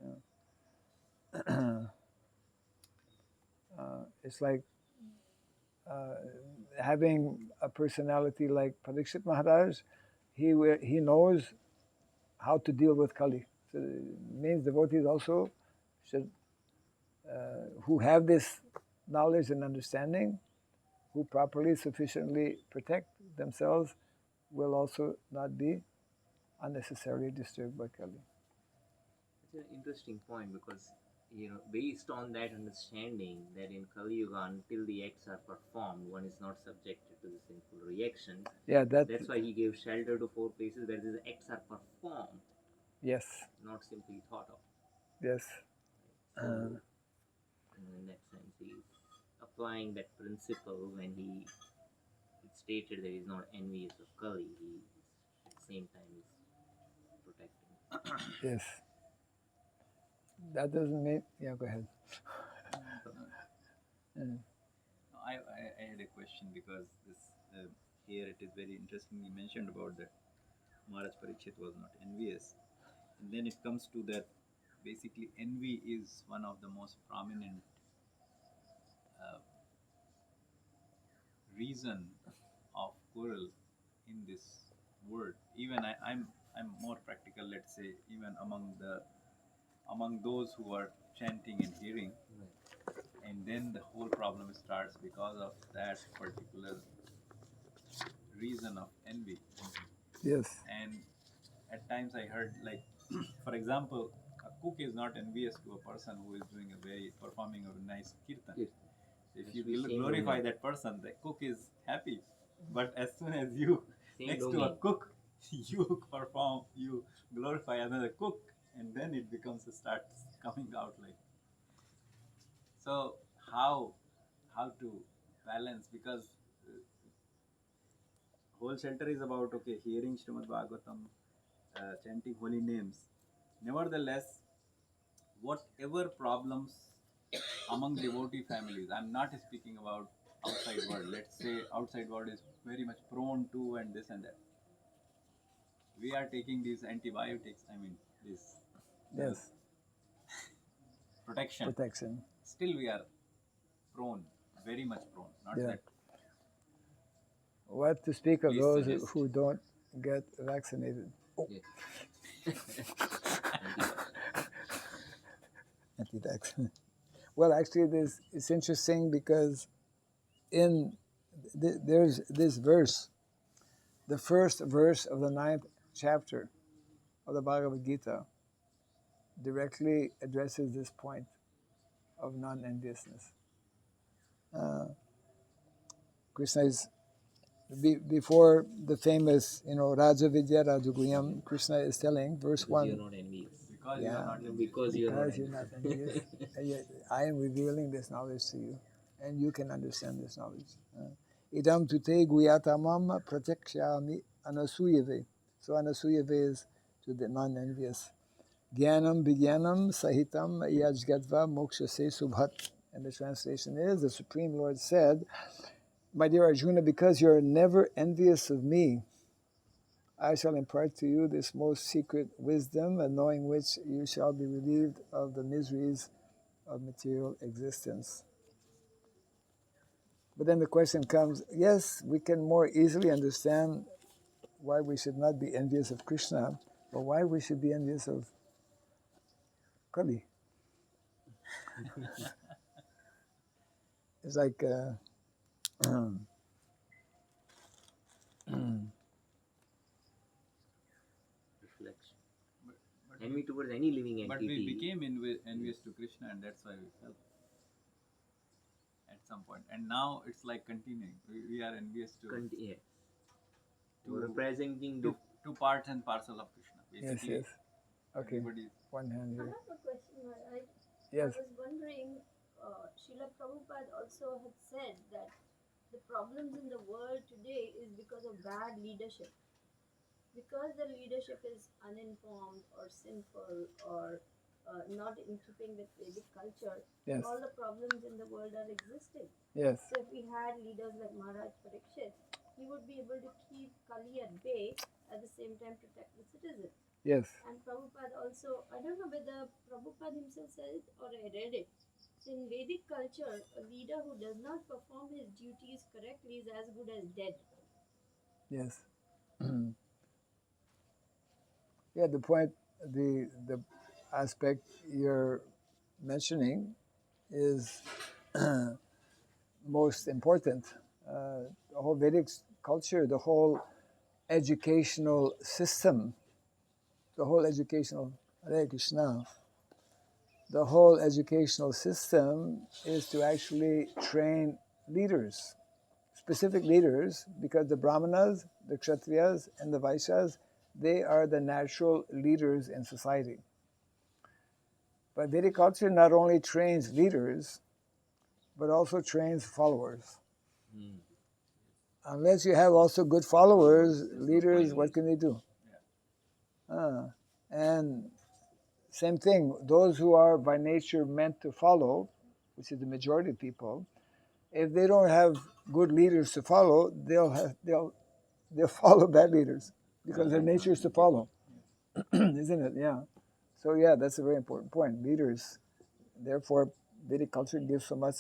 [SPEAKER 1] Yeah. It's like having a personality like Parikshit Maharaj. He knows how to deal with Kali. So it means devotees also should, who have this knowledge and understanding, who properly, sufficiently protect themselves, will also not be unnecessarily disturbed by Kali.
[SPEAKER 6] It's an interesting point because, based on that understanding that in Kali Yuga, until the acts are performed, one is not subjected to the sinful reactions.
[SPEAKER 1] Yeah,
[SPEAKER 6] That's why he gave shelter to 4 places where these acts are performed,
[SPEAKER 1] yes,
[SPEAKER 6] not simply thought of.
[SPEAKER 1] yes.
[SPEAKER 6] So, in that sense, he's applying that principle when he stated that he's not envious of Kali. He, at the same time, is protecting.
[SPEAKER 1] Yes. That doesn't mean. Yeah, go ahead.
[SPEAKER 4] I had a question because this here it is very interestingly mentioned about that Maharaj Parikshit was not envious, and then it comes to that basically envy is one of the most prominent uh, reason of quarrel in this world. Even I'm more practical. Let's say even among those who are chanting and hearing, and then the whole problem starts because of that particular reason of envy.
[SPEAKER 1] Yes.
[SPEAKER 4] And at times I heard, like, for example, a cook is not envious to a person who is performing a nice kirtan.
[SPEAKER 6] Yes.
[SPEAKER 4] If you glorify that person, the cook is happy. But as soon as you next to a cook, you glorify another cook, and then it starts coming out like. So how to balance, because whole shelter is about hearing Srimad Bhagavatam, chanting holy names. Nevertheless, whatever problems among devotee families, I'm not speaking about outside world. Let's say outside world is very much prone to and this and that. We are taking these antibiotics. I mean this
[SPEAKER 1] Yes.
[SPEAKER 4] protection. Still, we are prone, very much prone. Not that.
[SPEAKER 1] What to speak of
[SPEAKER 4] Please
[SPEAKER 1] those
[SPEAKER 4] suggest.
[SPEAKER 1] who don't get vaccinated? Oh. Anti-vax. Well, actually, it's interesting because there's this verse, the first verse of the 9th chapter of the Bhagavad Gita, directly addresses this point of non-enviousness. Krishna is before the famous, Raja Vidya Rajaguyam. Krishna is telling, verse 1.
[SPEAKER 6] You're not envious.
[SPEAKER 4] Because you are not
[SPEAKER 1] Because you're not envious. I am revealing this knowledge to you, and you can understand this knowledge. Idam tute guyatamam pratyakshami anasuyave. So anasuyave is to the non-envious. Jnanam vijnanam sahitam yajgatva mokshase subhat. And the translation is, the Supreme Lord said, my dear Arjuna, because you're never envious of me, I shall impart to you this most secret wisdom, and knowing which you shall be relieved of the miseries of material existence. But then the question comes, yes, we can more easily understand why we should not be envious of Krishna, but why we should be envious of Kali. It's like
[SPEAKER 6] Reflection. Envy towards any living entity.
[SPEAKER 4] But we became envious to Krishna, and that's why we fell at some point. And now it's like continuing. We are envious to
[SPEAKER 6] Yes. To representing
[SPEAKER 4] to part and parcel of Krishna. Basically,
[SPEAKER 1] yes. Okay.
[SPEAKER 4] Everybody.
[SPEAKER 1] One hand
[SPEAKER 5] I
[SPEAKER 1] here.
[SPEAKER 5] have a question, Maharaj.
[SPEAKER 1] Yes.
[SPEAKER 5] I was wondering, Srila Prabhupada also had said that the problems in the world today is because of bad leadership. Because the leadership is uninformed or sinful or not in keeping with Vedic culture,
[SPEAKER 1] Yes.
[SPEAKER 5] all the problems in the world are existing.
[SPEAKER 1] Yes.
[SPEAKER 5] So if we had leaders like Maharaj Parikshit, he would be able to keep Kali at bay at the same time protect the citizens.
[SPEAKER 1] Yes.
[SPEAKER 5] And Prabhupada also, I don't know whether Prabhupada himself said it or I read it. So in Vedic culture, a leader who does not perform his duties correctly is as good as dead.
[SPEAKER 1] Yes. Yeah, the point, the aspect you're mentioning is most important. The whole Vedic culture, the whole educational system, Hare Krishna, the whole educational system is to actually train leaders, specific leaders, because the Brahmanas, the Kshatriyas, and the Vaishyas, they are the natural leaders in society. But Vedic culture not only trains leaders, but also trains followers. Unless you have also good followers, leaders, what can they do? And same thing, those who are by nature meant to follow, which is the majority of people, if they don't have good leaders to follow, they'll follow bad leaders because their nature is to follow, isn't it? Yeah. So yeah, that's a very important point. Leaders, therefore, Vedic culture gives so much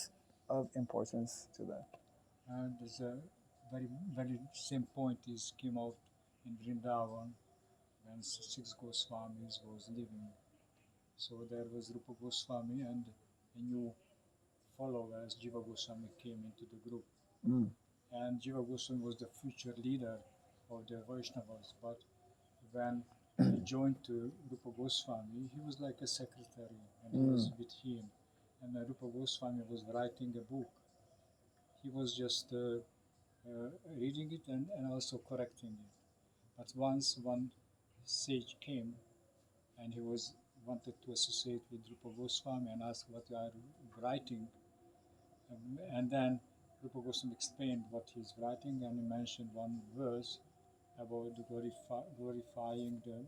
[SPEAKER 1] of importance to that.
[SPEAKER 7] And there's a very same point is came out in Vrindavan when six Goswamis was living. So there was Rupa Goswami and a new follower as Jiva Goswami came into the group. And Jiva Goswami was the future leader of the Vaishnavas. But when he joined to Rupa Goswami, he was like a secretary and he was with him. And Rupa Goswami was writing a book. He was just reading it and also correcting it. But once one sage came and he wanted to associate with Rupa Goswami and ask what you are writing. And then Rupa Goswami explained what he's writing and he mentioned one verse about glorifying the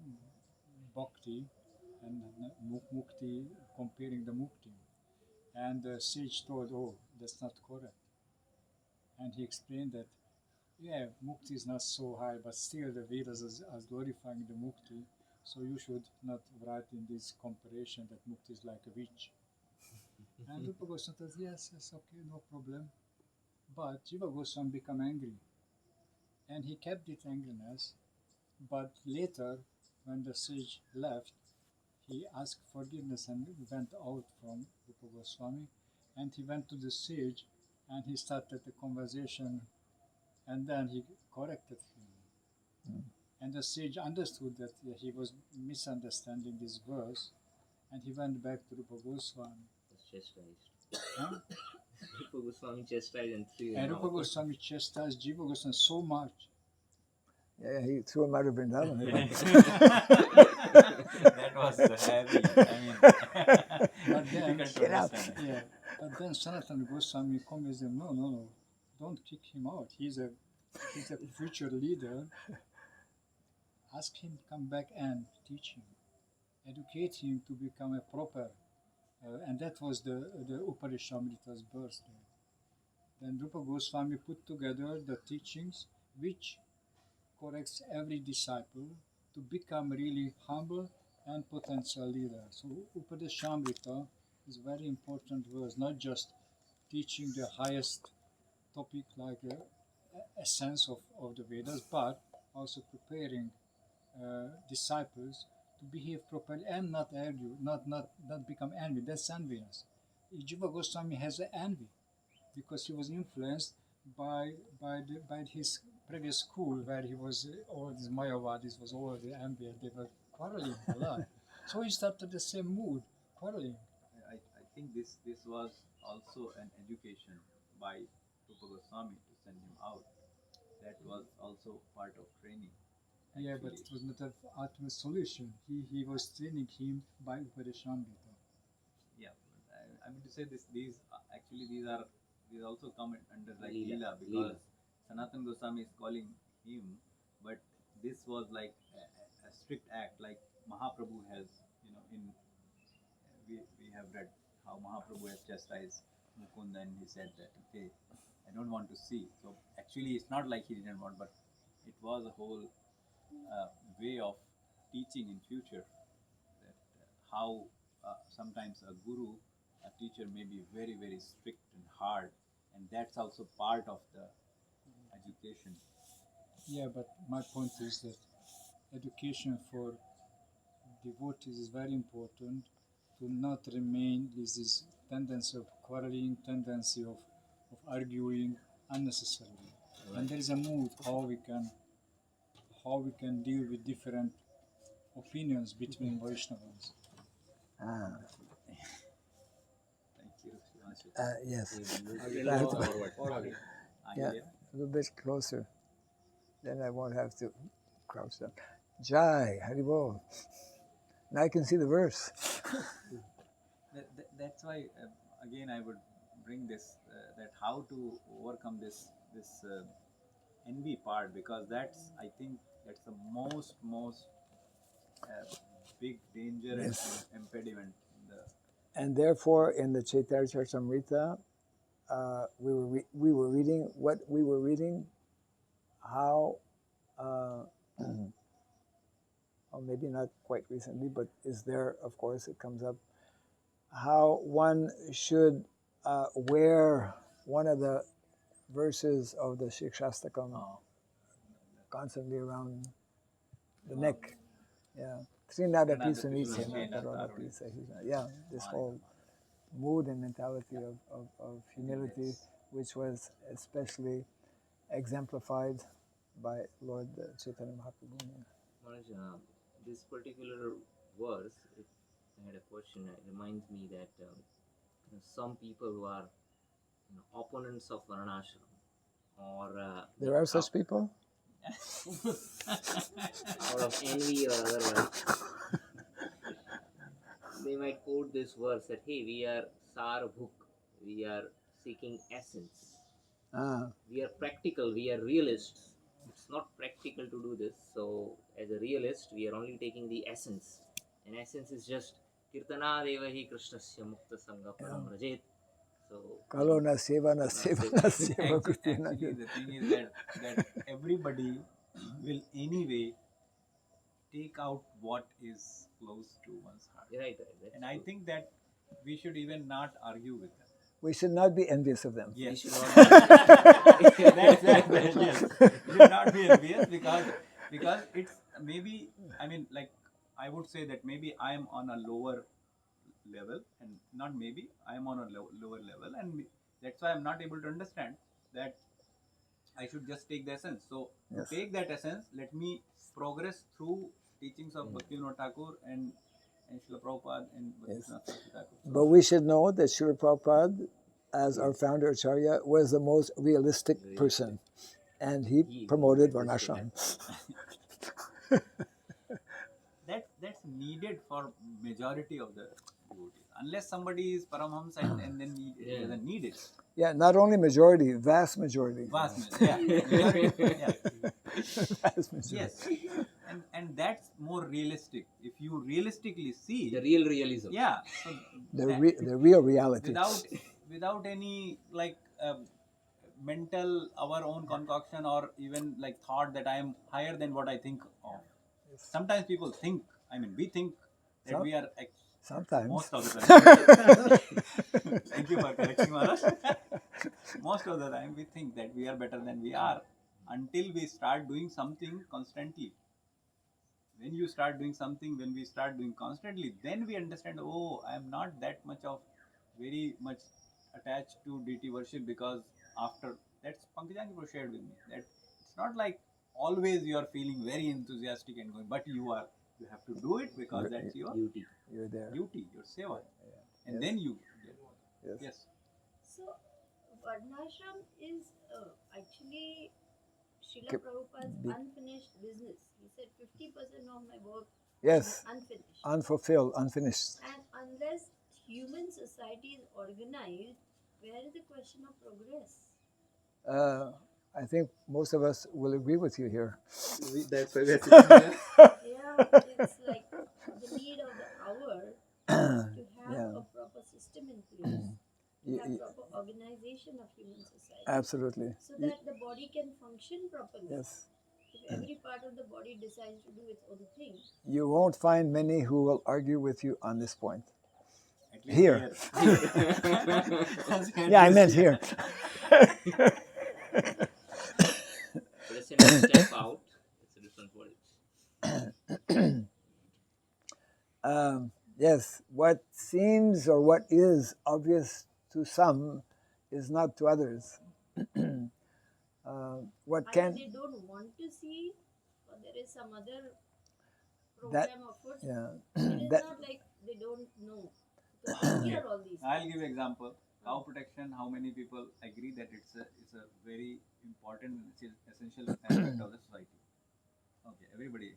[SPEAKER 7] bhakti and mukti, comparing the mukti. And the sage told, oh, that's not correct. And he explained that, yeah, mukti is not so high, but still the Vedas are glorifying the mukti. So you should not write in this comparison that mukti is like a witch. And Rupa Goswami says, yes, okay, no problem. But Jiva Goswami became angry. And he kept it angriness. But later, when the sage left, he asked forgiveness and went out from Rupa Goswami. And he went to the sage and he started the conversation and then he corrected him. And the sage understood that he was misunderstanding this verse and he went back to Rupa Goswami.
[SPEAKER 6] Was chastised. Rupa Goswami chastised and threw him
[SPEAKER 7] And
[SPEAKER 6] out.
[SPEAKER 7] Rupa Goswami chastised Jiva Goswami so much.
[SPEAKER 1] Yeah, he threw him out of Vrindavan.
[SPEAKER 4] That was heavy. I mean,
[SPEAKER 7] But then,
[SPEAKER 4] difficult to
[SPEAKER 1] Get out.
[SPEAKER 4] understand.
[SPEAKER 7] yeah, but then Sanatana Goswami convinced him, no, don't kick him out. He's a future leader. Ask him to come back and teach him, educate him to become a proper. And that was the Upadeshamrita's birthday. Then Rupa Goswami put together the teachings which corrects every disciple to become really humble and potential leader. So Upadeshamrita is a very important verse, not just teaching the highest topic like a sense of the Vedas, but also preparing disciples to behave properly and not argue, not become envy. That's enviness. Jiva Goswami has an envy because he was influenced by his previous school where he was all these Mayavadis was all the envy and they were quarreling a lot. So he started the same mood, quarreling.
[SPEAKER 4] I think this was also an education by Rupa Goswami to send him out. That was also part of training.
[SPEAKER 7] Yeah, but it was not an ultimate solution. He was training him by Upadeshamrita.
[SPEAKER 4] Yeah, I mean to say this. These also come under like
[SPEAKER 6] Leela.
[SPEAKER 4] Leela, because
[SPEAKER 6] Leela.
[SPEAKER 4] Sanatana Goswami is calling him, but this was like a strict act, like Mahaprabhu has, in we have read how Mahaprabhu has chastised Mukunda, and he said that, okay, I don't want to see. So actually, it's not like he didn't want, but it was a whole way of teaching in future, that how sometimes a guru, a teacher may be very, very strict and hard, and that's also part of the education.
[SPEAKER 7] Yeah, but my point is that education for devotees is very important, to not remain with this tendency of quarreling, tendency of arguing unnecessarily. And there is a mood how we can deal with different opinions between Vaishnavas.
[SPEAKER 1] Ah,
[SPEAKER 4] Thank you, Shivanshu.
[SPEAKER 1] yes.
[SPEAKER 6] Forward.
[SPEAKER 1] Yeah, a little bit closer. Then I won't have to crouch down. Jai, Haribol. Now I can see the verse.
[SPEAKER 4] That's why again I would bring this, that how to overcome this envy part, because I think that's the most big danger
[SPEAKER 1] Yes.
[SPEAKER 4] and impediment in the.
[SPEAKER 1] And therefore, in the Chaitanya Charitamrita, we were reading how, or maybe not quite recently, but is there, of course, it comes up, how one should wear one of the verses of the Shikshastakam constantly around the neck. Yeah. Trinadapi Sunicena Tarodapi Sahina. Yeah, this whole mood and mentality of humility, which was especially exemplified by Lord Chaitanya Mahaprabhu.
[SPEAKER 6] Maharaj, this particular verse, I had a question. It reminds me that some people who are opponents of Varnashram, or
[SPEAKER 1] There are such people?
[SPEAKER 6] out of envy or otherwise, they might quote this verse that, hey, we are Sarabhuk, we are seeking essence. We are practical, we are realists. It's not practical to do this. So, as a realist, we are only taking the essence. And essence is just Kirtana Devahi Krishnasya Mukta Sangha Param Rajet. So,
[SPEAKER 1] Kalona Sevana Sevana Seva
[SPEAKER 4] Actually, the thing is that everybody will anyway take out what is close to one's heart.
[SPEAKER 6] right.
[SPEAKER 4] And I think that we should even not argue with them.
[SPEAKER 1] We should not be envious of them.
[SPEAKER 4] Yes.
[SPEAKER 6] We should not
[SPEAKER 4] Yes. We should not be envious, because it's maybe, I mean, like, I would say that maybe I am on a lower level, and not maybe, I am on a lower level, and that's why I'm not able to understand that I should just take the essence. So
[SPEAKER 1] Yes.
[SPEAKER 4] to take that essence, let me progress through teachings of Bhaktivinoda Thakur and Srila Prabhupada and Bhaktivinoda Thakur.
[SPEAKER 1] But we should know that Srila Prabhupada, as our founder Acharya, was the most realistic person, and he promoted Varnashram.
[SPEAKER 4] That's needed for majority of the devotees. Unless somebody is Paramhams and then he doesn't need it.
[SPEAKER 1] Yeah, not only majority, vast majority.
[SPEAKER 4] Vast majority. Yeah.
[SPEAKER 1] Vast majority.
[SPEAKER 4] Yes. And that's more realistic. If you realistically see
[SPEAKER 6] the real realism.
[SPEAKER 4] Yeah. So
[SPEAKER 1] The real reality.
[SPEAKER 4] Without any like mental, our own concoction, or even like thought that I am higher than what I think of. Sometimes people think, I mean, we think that we are
[SPEAKER 1] Sometimes.
[SPEAKER 4] most of the time. Thank you for correcting, Maharaj. Most of the time we think that we are better than we are, until we start doing something constantly. When you start doing something, when we start doing constantly, then we understand, oh, I am not that much of very much attached to deity worship, because after that's Pankajangi shared with me, that it's not like always you are feeling very enthusiastic and going, but you have to do it because that's your
[SPEAKER 6] Duty.
[SPEAKER 1] You're there.
[SPEAKER 4] duty, your seva, and
[SPEAKER 1] Yes.
[SPEAKER 4] then you
[SPEAKER 1] Yes.
[SPEAKER 4] yes.
[SPEAKER 5] So, Varnashram is actually Srila
[SPEAKER 1] Keep-
[SPEAKER 5] Prabhupada's
[SPEAKER 1] be-
[SPEAKER 5] unfinished business. He said 50% of my work
[SPEAKER 1] Yes.
[SPEAKER 5] is unfinished.
[SPEAKER 1] Unfulfilled, unfinished.
[SPEAKER 5] And unless human society is organized, where is the question of progress?
[SPEAKER 1] I think most of us will agree with you here.
[SPEAKER 6] That's why we are sitting here.
[SPEAKER 5] Yeah, it's like the need of the hour is to have
[SPEAKER 1] Yeah.
[SPEAKER 5] a proper system in place, to have proper organization of human society,
[SPEAKER 1] Absolutely.
[SPEAKER 5] so that the body can function properly.
[SPEAKER 1] Yes.
[SPEAKER 5] If every part of the body decides to do its own thing,
[SPEAKER 1] You won't find many who will argue with you on this point.
[SPEAKER 4] At least
[SPEAKER 1] Here.
[SPEAKER 4] At
[SPEAKER 1] Yeah, I
[SPEAKER 4] least
[SPEAKER 1] meant here.
[SPEAKER 6] But as soon as you step out, it's a different world.
[SPEAKER 1] Yes, what seems or what is obvious to some is not to others. What
[SPEAKER 5] either
[SPEAKER 1] can
[SPEAKER 5] they don't want to see, or there is some other
[SPEAKER 1] that
[SPEAKER 5] program afoot.
[SPEAKER 1] yeah
[SPEAKER 5] It is
[SPEAKER 1] that
[SPEAKER 5] not like they don't know, because they hear all these
[SPEAKER 4] I'll
[SPEAKER 5] things.
[SPEAKER 4] give example. Cow protection. How many people agree that it's a very important and essential aspect of the society? Okay, everybody,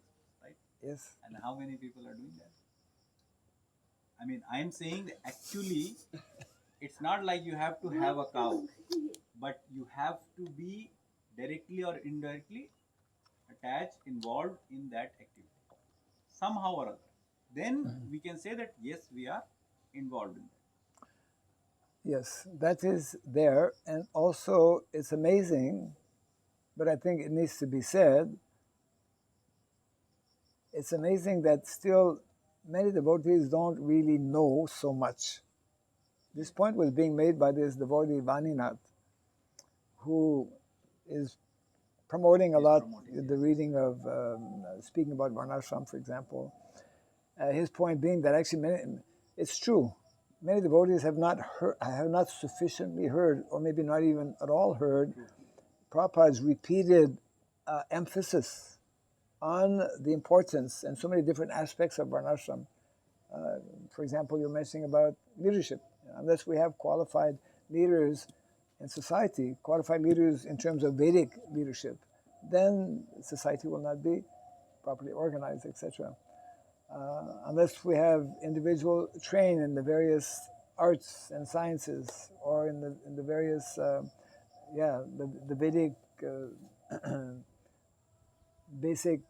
[SPEAKER 4] right?
[SPEAKER 1] yes
[SPEAKER 4] And how many people are doing that? I mean, I'm saying that actually, it's not like you have to have a cow, but you have to be directly or indirectly attached, involved in that activity, somehow or other. Then we can say that yes, we are involved in that.
[SPEAKER 1] yes that is there, and also it's amazing, but I think it needs to be said. It's amazing that still many devotees don't really know so much. This point was being made by this devotee Vaninath, who is promoting a
[SPEAKER 4] He's
[SPEAKER 1] lot
[SPEAKER 4] promoting,
[SPEAKER 1] the
[SPEAKER 4] yes.
[SPEAKER 1] reading of speaking about Varnashram, for example. His point being that actually it's true. Many devotees have not sufficiently heard, or maybe not even at all heard, Prabhupada's repeated emphasis on the importance and so many different aspects of Varnashram. For example, you're mentioning about leadership. Unless we have qualified leaders in society, qualified leaders in terms of Vedic leadership, then society will not be properly organized, etc. Unless we have individual trained in the various arts and sciences, or in the various the Vedic basic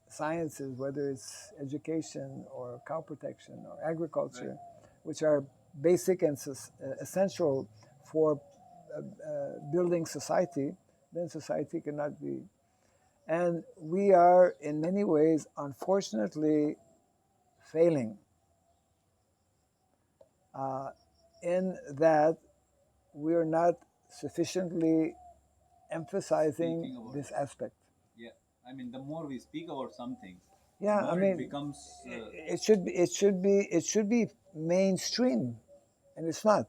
[SPEAKER 1] sciences, whether it's education or cow protection or agriculture, which are basic and essential for building society, then society cannot be. And we are, in many ways, unfortunately, failing in that we are not sufficiently emphasizing
[SPEAKER 4] Speaking about
[SPEAKER 1] this aspect.
[SPEAKER 4] Yeah, I mean, the more we speak about something,
[SPEAKER 1] Yeah,
[SPEAKER 4] more
[SPEAKER 1] I mean,
[SPEAKER 4] it becomes.
[SPEAKER 1] it should be mainstream, and it's not.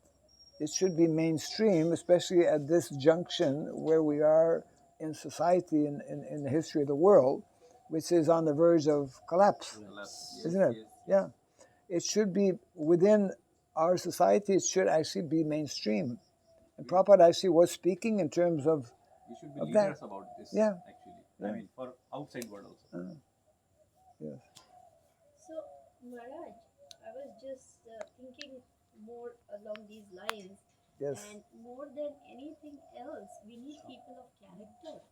[SPEAKER 1] It should be mainstream, especially at this junction where we are in society, in the history of the world, which is on the verge of collapse,
[SPEAKER 4] Yes,
[SPEAKER 1] isn't it?
[SPEAKER 4] yes.
[SPEAKER 1] Yeah, it should be within our society. It should actually be mainstream, and Prabhupada actually was speaking in terms of
[SPEAKER 4] We should be
[SPEAKER 1] of that.
[SPEAKER 4] leaders about this.
[SPEAKER 1] Yeah.
[SPEAKER 4] Actually,
[SPEAKER 1] Yeah.
[SPEAKER 4] I mean, for outside world also.
[SPEAKER 1] Yes.
[SPEAKER 5] So, Maharaj, I was just thinking more along these lines.
[SPEAKER 1] Yes.
[SPEAKER 5] And more than anything else, we need people of character.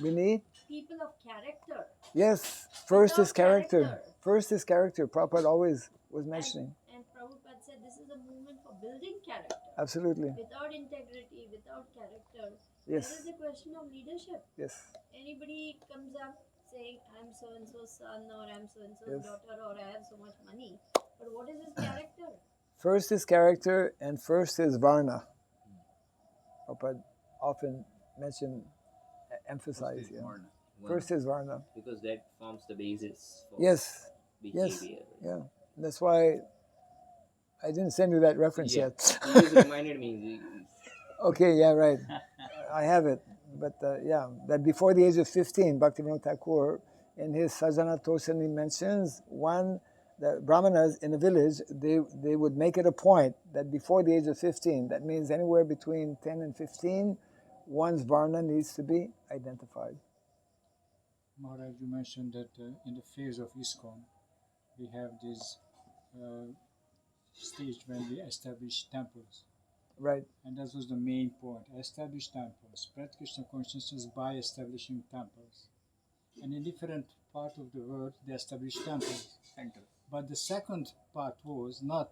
[SPEAKER 1] We need.
[SPEAKER 5] People of character.
[SPEAKER 1] Yes, first is
[SPEAKER 5] Without
[SPEAKER 1] character.
[SPEAKER 5] character.
[SPEAKER 1] First is character. Prabhupada always was mentioning.
[SPEAKER 5] And Prabhupada said this is a movement for building character.
[SPEAKER 1] Absolutely.
[SPEAKER 5] Without integrity, without character,
[SPEAKER 1] Yes.
[SPEAKER 5] there is a question of leadership.
[SPEAKER 1] Yes.
[SPEAKER 5] Anybody comes up saying, I'm so and so's son, or I'm so and so's
[SPEAKER 1] Yes.
[SPEAKER 5] daughter, or I have so much money. But what is his character?
[SPEAKER 1] First is character, and first is varna. Prabhupada often mention, emphasize. Yeah.
[SPEAKER 4] Varna.
[SPEAKER 1] First is varna.
[SPEAKER 6] Because that forms the basis for
[SPEAKER 1] Yes.
[SPEAKER 6] behavior.
[SPEAKER 1] Yeah. That's why I didn't send you that reference
[SPEAKER 6] Yeah.
[SPEAKER 1] yet.
[SPEAKER 6] You just reminded me.
[SPEAKER 1] Okay, yeah, right. I have it. But that before the age of 15, Bhaktivinoda Thakur, in his Sajjana Tosani mentions, the Brahmanas in a village, they would make it a point that before the age of 15, that means anywhere between 10 and 15, one's Varna needs to be identified.
[SPEAKER 7] Maharaj, you mentioned that in the phase of ISKCON, we have this stage when we establish temples.
[SPEAKER 1] Right.
[SPEAKER 7] And that was the main point. Establish temples. Spread Krishna consciousness by establishing temples. And in different parts of the world, they established temples. But the second part was not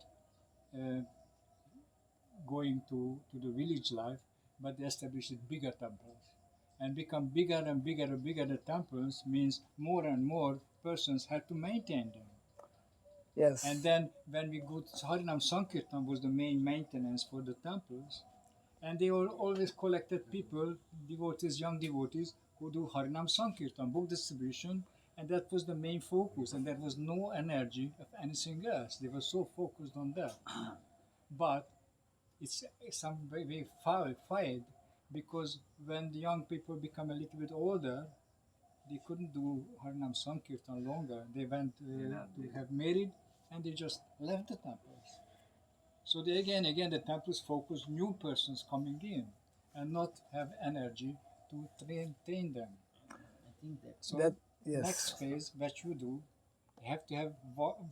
[SPEAKER 7] going to the village life, but they established bigger temples. And become bigger and bigger and bigger the temples means more and more persons had to maintain them.
[SPEAKER 1] Yes.
[SPEAKER 7] And then when we go to Harinam Sankirtan was the main maintenance for the temples. And they always collected people, devotees, young devotees, who do Harinam Sankirtan, book distribution, and that was the main focus, and there was no energy of anything else. They were so focused on that. But it's some way fired because when the young people become a little bit older, they couldn't do Harinam Sankirtan longer. They went to have married, and they just left the temples. So they again, the temples focus new persons coming in, and not have energy to train them.
[SPEAKER 6] I think that.
[SPEAKER 7] So
[SPEAKER 1] yes.
[SPEAKER 7] next phase, what you do, you have to have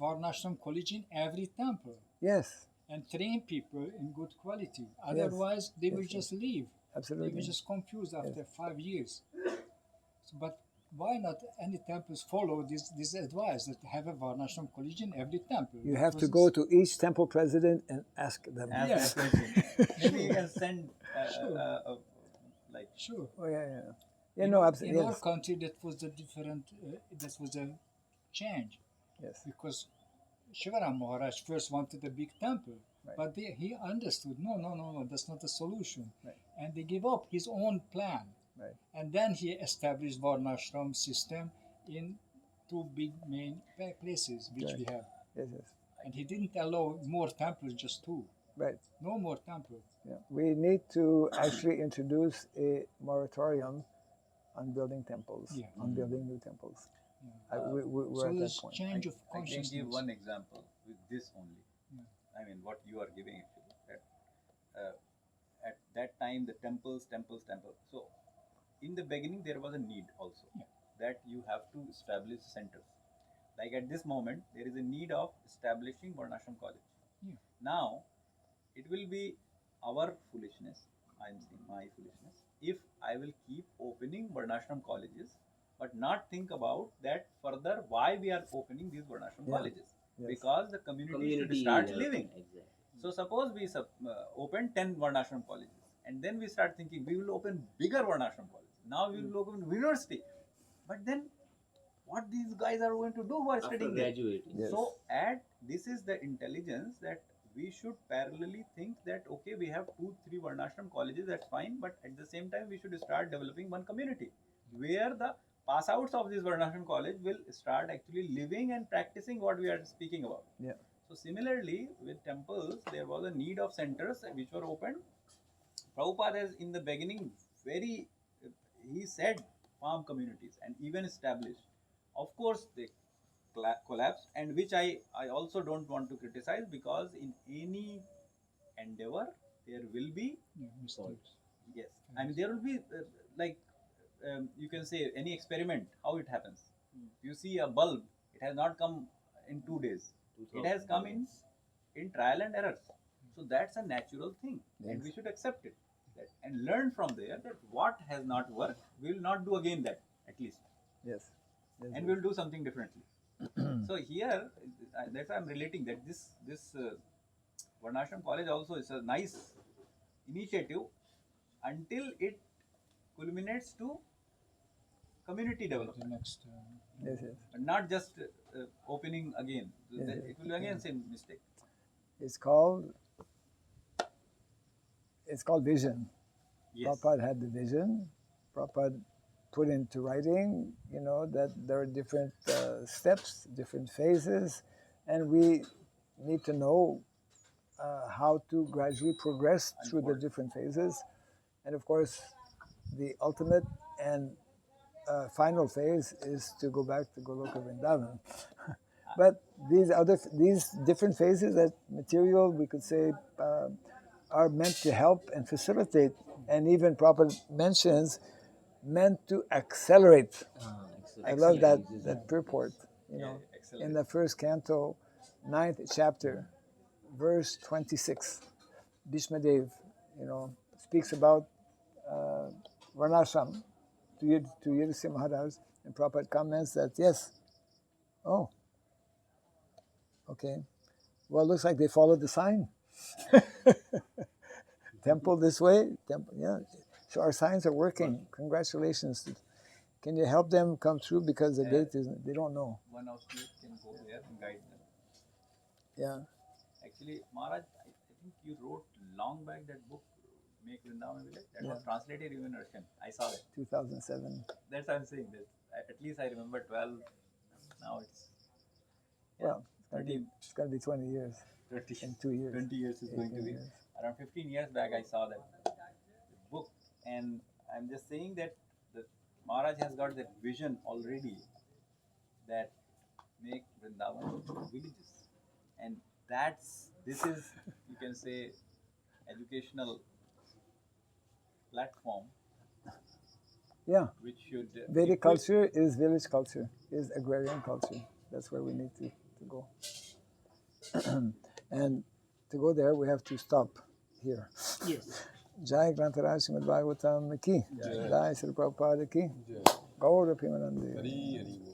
[SPEAKER 7] Varnashram college in every temple.
[SPEAKER 1] Yes.
[SPEAKER 7] And train people in good quality. Otherwise, they will just leave.
[SPEAKER 1] Absolutely.
[SPEAKER 7] They will just confused after 5 years. So, but why not any temples follow this advice that have a Varnashram college in every temple?
[SPEAKER 1] You have to go to each temple president and ask them.
[SPEAKER 4] Ask that question. Maybe you can send like.
[SPEAKER 7] Sure.
[SPEAKER 1] Oh yeah. No, absolutely.
[SPEAKER 7] In our country, that was the different. That was a change.
[SPEAKER 1] Yes.
[SPEAKER 7] Because Shivaram Maharaj first wanted a big temple,
[SPEAKER 1] right.
[SPEAKER 7] But he understood, no, that's not the solution.
[SPEAKER 1] Right.
[SPEAKER 7] And they gave up his own plan.
[SPEAKER 1] Right.
[SPEAKER 7] And then he established Varnashram system in 2 big main places, which we have.
[SPEAKER 1] Yes.
[SPEAKER 7] And he didn't allow more temples, just 2.
[SPEAKER 1] Right.
[SPEAKER 7] No more temples.
[SPEAKER 1] Yeah. We need to actually introduce a moratorium on building temples, on building new temples.
[SPEAKER 7] Yeah.
[SPEAKER 1] We're
[SPEAKER 7] so
[SPEAKER 1] at that
[SPEAKER 7] there's
[SPEAKER 1] point.
[SPEAKER 7] change of
[SPEAKER 4] I can
[SPEAKER 7] consciousness.
[SPEAKER 4] give one example with this only.
[SPEAKER 7] Yeah.
[SPEAKER 4] I mean, what you are giving actually. That, at that time, the temples. So, in the beginning, there was a need also that you have to establish centers. Like at this moment, there is a need of establishing Varnashram college.
[SPEAKER 7] Yeah.
[SPEAKER 4] Now, it will be our foolishness, I am saying my foolishness, if I will keep opening Varnashram colleges, but not think about that further why we are opening these Varnashram colleges. Yes. Because the community should start living.
[SPEAKER 6] Exactly.
[SPEAKER 4] So suppose we open 10 Varnashram colleges, and then we start thinking we will open bigger Varnashram colleges. Now we will open university. But then what these guys are going to do who are studying
[SPEAKER 6] graduating.
[SPEAKER 1] Yes.
[SPEAKER 4] So this is the intelligence that we should parallelly think that okay, we have 2-3 Varnashram colleges, that's fine, but at the same time we should start developing one community where the pass outs of this Varnashram college will start actually living and practicing what we are speaking about.
[SPEAKER 1] Yeah.
[SPEAKER 4] So similarly with temples, there was a need of centers which were opened. Prabhupada has in the beginning he said farm communities and even established. Of course they collapsed, and which I also don't want to criticize, because in any endeavor there will be
[SPEAKER 7] mistakes.
[SPEAKER 4] Yes, I mean there will be you can say any experiment, how it happens. You see a bulb, it has not come in 2 days. It has come in trial and errors. So that's a natural thing, and we should accept it and learn from there that what has not worked, we will not do again that, at least.
[SPEAKER 1] Yes.
[SPEAKER 4] And we will do something differently. So here, that's why I'm relating that this Varnashram college also is a nice initiative until it culminates to community development.
[SPEAKER 7] The next,
[SPEAKER 1] Yes.
[SPEAKER 4] But not just opening again. It will again same mistake.
[SPEAKER 1] It's called vision.
[SPEAKER 4] Yes.
[SPEAKER 1] Prabhupada had the vision. Prabhupada put into writing, that there are different steps, different phases, and we need to know how to gradually progress through the different phases. And of course, the ultimate and final phase is to go back to Goloka Vrindavan. But these different phases, that material, we could say, are meant to help and facilitate, and even Prabhupada mentions, meant to accelerate I love that
[SPEAKER 4] Excellent.
[SPEAKER 1] that purport. You
[SPEAKER 4] Yeah,
[SPEAKER 1] know,
[SPEAKER 4] excellent.
[SPEAKER 1] in the first canto, 9th chapter, verse 26, Bhishmadev, you know, speaks about Varnashram to Yudhisthira Maharaj, and Prabhupada comments that yes, oh, okay, well, it looks like they followed the sign. Temple this way, temple, yeah. So our signs are working. Congratulations. Can you help them come through because the gate isn't? They don't know.
[SPEAKER 4] One of you can go there and guide them.
[SPEAKER 1] Yeah.
[SPEAKER 4] Actually, Maharaj, I think you wrote long back that book, Make Vrindavan Village. That was translated even in Russian. I saw that.
[SPEAKER 1] 2007.
[SPEAKER 4] That's what I'm saying. That at least I remember 12. Now it's
[SPEAKER 1] Well, it's gonna be 20 years
[SPEAKER 4] 20,
[SPEAKER 1] in 2 years.
[SPEAKER 4] 20 years is going to
[SPEAKER 1] 18
[SPEAKER 4] be.
[SPEAKER 1] years.
[SPEAKER 4] Around 15 years back, I saw that book, and I'm just saying that the Maharaj has got that vision already that make Vrindavan villages, and this is, you can say, educational platform
[SPEAKER 1] Yeah.
[SPEAKER 4] which should
[SPEAKER 1] Vedic
[SPEAKER 4] equip-
[SPEAKER 1] culture is village culture, is agrarian culture. That's where we need to go. And to go there, we have to stop here.
[SPEAKER 6] Yes.
[SPEAKER 1] Jai Grantaraj Srimad Bhagavatam ki. Jai Sri Prabhupada ki. Gaura Pimanandi.